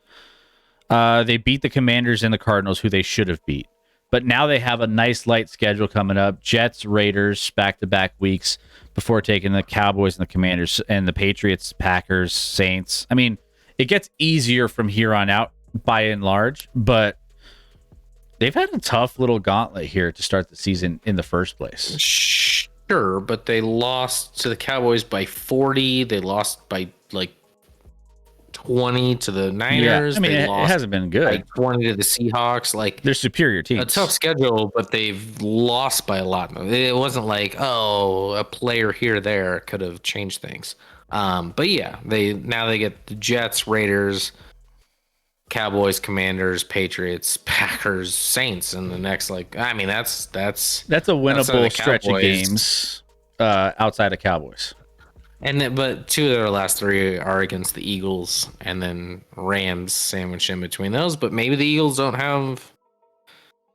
They beat the Commanders and the Cardinals, who they should have beat. But now they have a nice light schedule coming up. Jets, Raiders, back-to-back weeks before taking the Cowboys and the Commanders and the Patriots, Packers, Saints. I mean, it gets easier from here on out by and large, but they've had a tough little gauntlet here to start the season in the first place. Sure, but they lost to the Cowboys by 40. They lost by like 20 to the Niners. Yeah, I mean, they it lost hasn't been good. by 20 to the Seahawks. Like, They're superior teams. a tough schedule, but they've lost by a lot. It wasn't like, oh, a player here or there could have changed things. But yeah, they get the Jets, Raiders, Cowboys, Commanders, Patriots, Packers, Saints in the next, like, I mean, that's a outside of winnable the stretch of Cowboys. games outside of Cowboys. And then, but 2 of their last 3 are against the Eagles, and then Rams sandwiched in between those. But maybe the Eagles don't have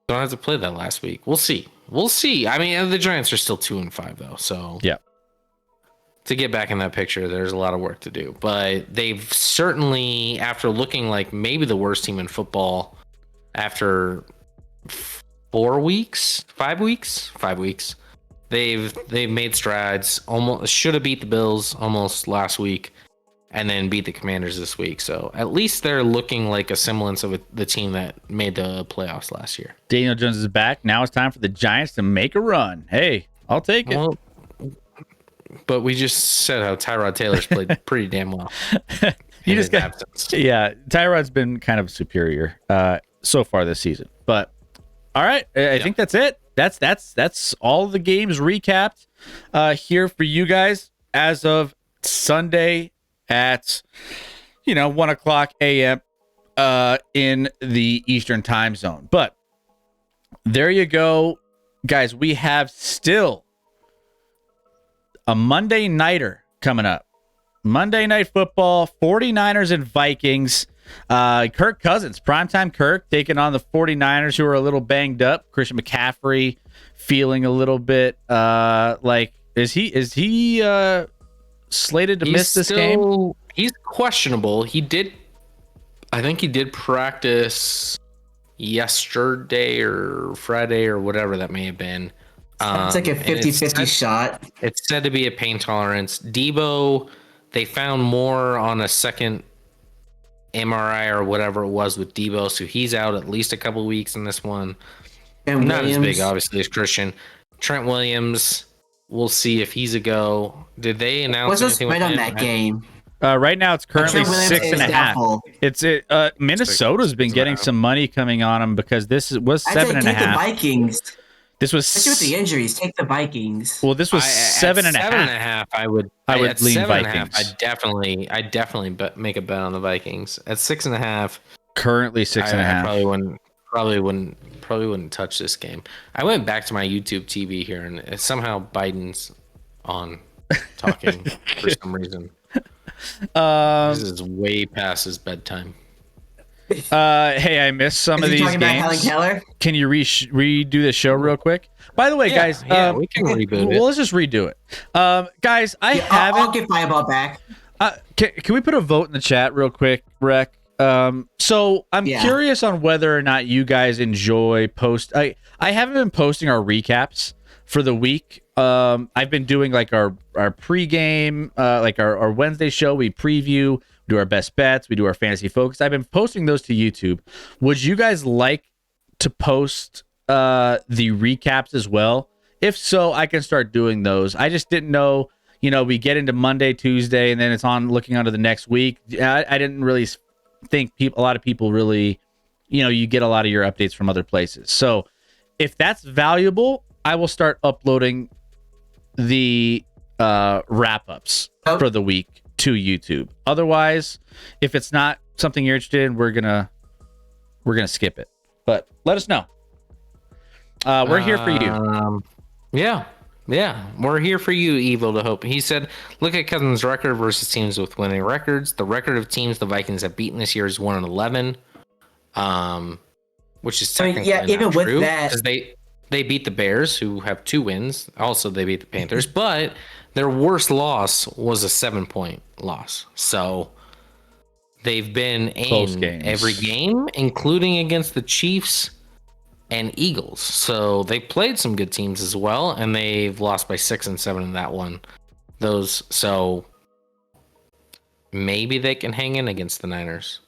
to play that last week. We'll see. I mean, the Giants are still 2-5 though, so Yeah. to get back in that picture, there's a lot of work to do. But they've certainly, after looking like maybe the worst team in football after 5 weeks, they've made strides. Almost should have beat the Bills almost last week, and then beat the Commanders this week. So at least they're looking like a semblance of the team that made the playoffs last year. Daniel Jones is back. Now it's time for the Giants to make a run. Hey, I'll take it. Well, but we just said how Tyrod Taylor's played pretty damn well. You in just his got, absence. yeah. Tyrod's been kind of superior so far this season. But all right, I think that's it. That's all the games recapped here for you guys as of Sunday at 1:00 a.m. In the Eastern time zone. But there you go, guys. We have still a Monday nighter coming up. Monday Night Football, 49ers and Vikings. Kirk Cousins, primetime Kirk, taking on the 49ers, who are a little banged up. Christian McCaffrey feeling a little bit like, is he slated to miss this game? He's questionable. I think he did practice yesterday or Friday or whatever that may have been. It's like a 50-50 shot. It's said to be a pain tolerance. Debo, they found more on a second MRI or whatever it was with Debo, so he's out at least a couple weeks in this one. And Not Williams, as big, obviously, as Christian. Trent Williams, we'll see if he's a go. Did they announce what's the anything with spread on him? that game? Right now, it's currently Trent Williams 6.5. is doubtful. It's Minnesota's been getting some money coming on him because this was I say take the 7.5. Vikings. This was Especially with the injuries, take the Vikings. well, this was At 7.5. 7.5, I would at lean 7.5, Vikings. I definitely make a bet on the Vikings. At 6.5, Currently I 6.5. probably wouldn't touch this game. I went back to my YouTube TV here, and somehow Biden's on talking for some reason. This is way past his bedtime. Hey, I missed some Is of he these talking about Helen games. Keller? Can you redo the show real quick? By the way, guys, we can reboot well, it. let's just redo it. Guys, I I'll haven't. get Fireball back. Can we put a vote in the chat real quick, Rec? So I'm Yeah. curious on whether or not you guys enjoy post. I haven't been posting our recaps for the week. I've been doing like our pregame, like our Wednesday show. We preview, do our best bets, we do our fantasy focus. I've been posting those to YouTube. Would you guys like to post the recaps as well? If so, I can start doing those. I just didn't know. We get into Monday, Tuesday, and then it's on looking onto the next week. I didn't really think a lot of people really, you get a lot of your updates from other places. So if that's valuable, I will start uploading the wrap-ups for the week to YouTube. Otherwise, if it's not something you're interested in, we're gonna skip it. But let us know. We're here for you. Yeah, we're here for you, Evil to Hope. He said, look at Cousins' record versus teams with winning records. The record of teams the Vikings have beaten this year is 1-11, which is technically not even with true, that- 'cause they beat the Bears, who have 2 wins. Also, they beat the Panthers, but their worst loss was a 7-point loss. So they've been Close in games. every game, including against the Chiefs and Eagles. So they played some good teams as well, and they've lost by 6 and 7 in that one. So maybe they can hang in against the Niners.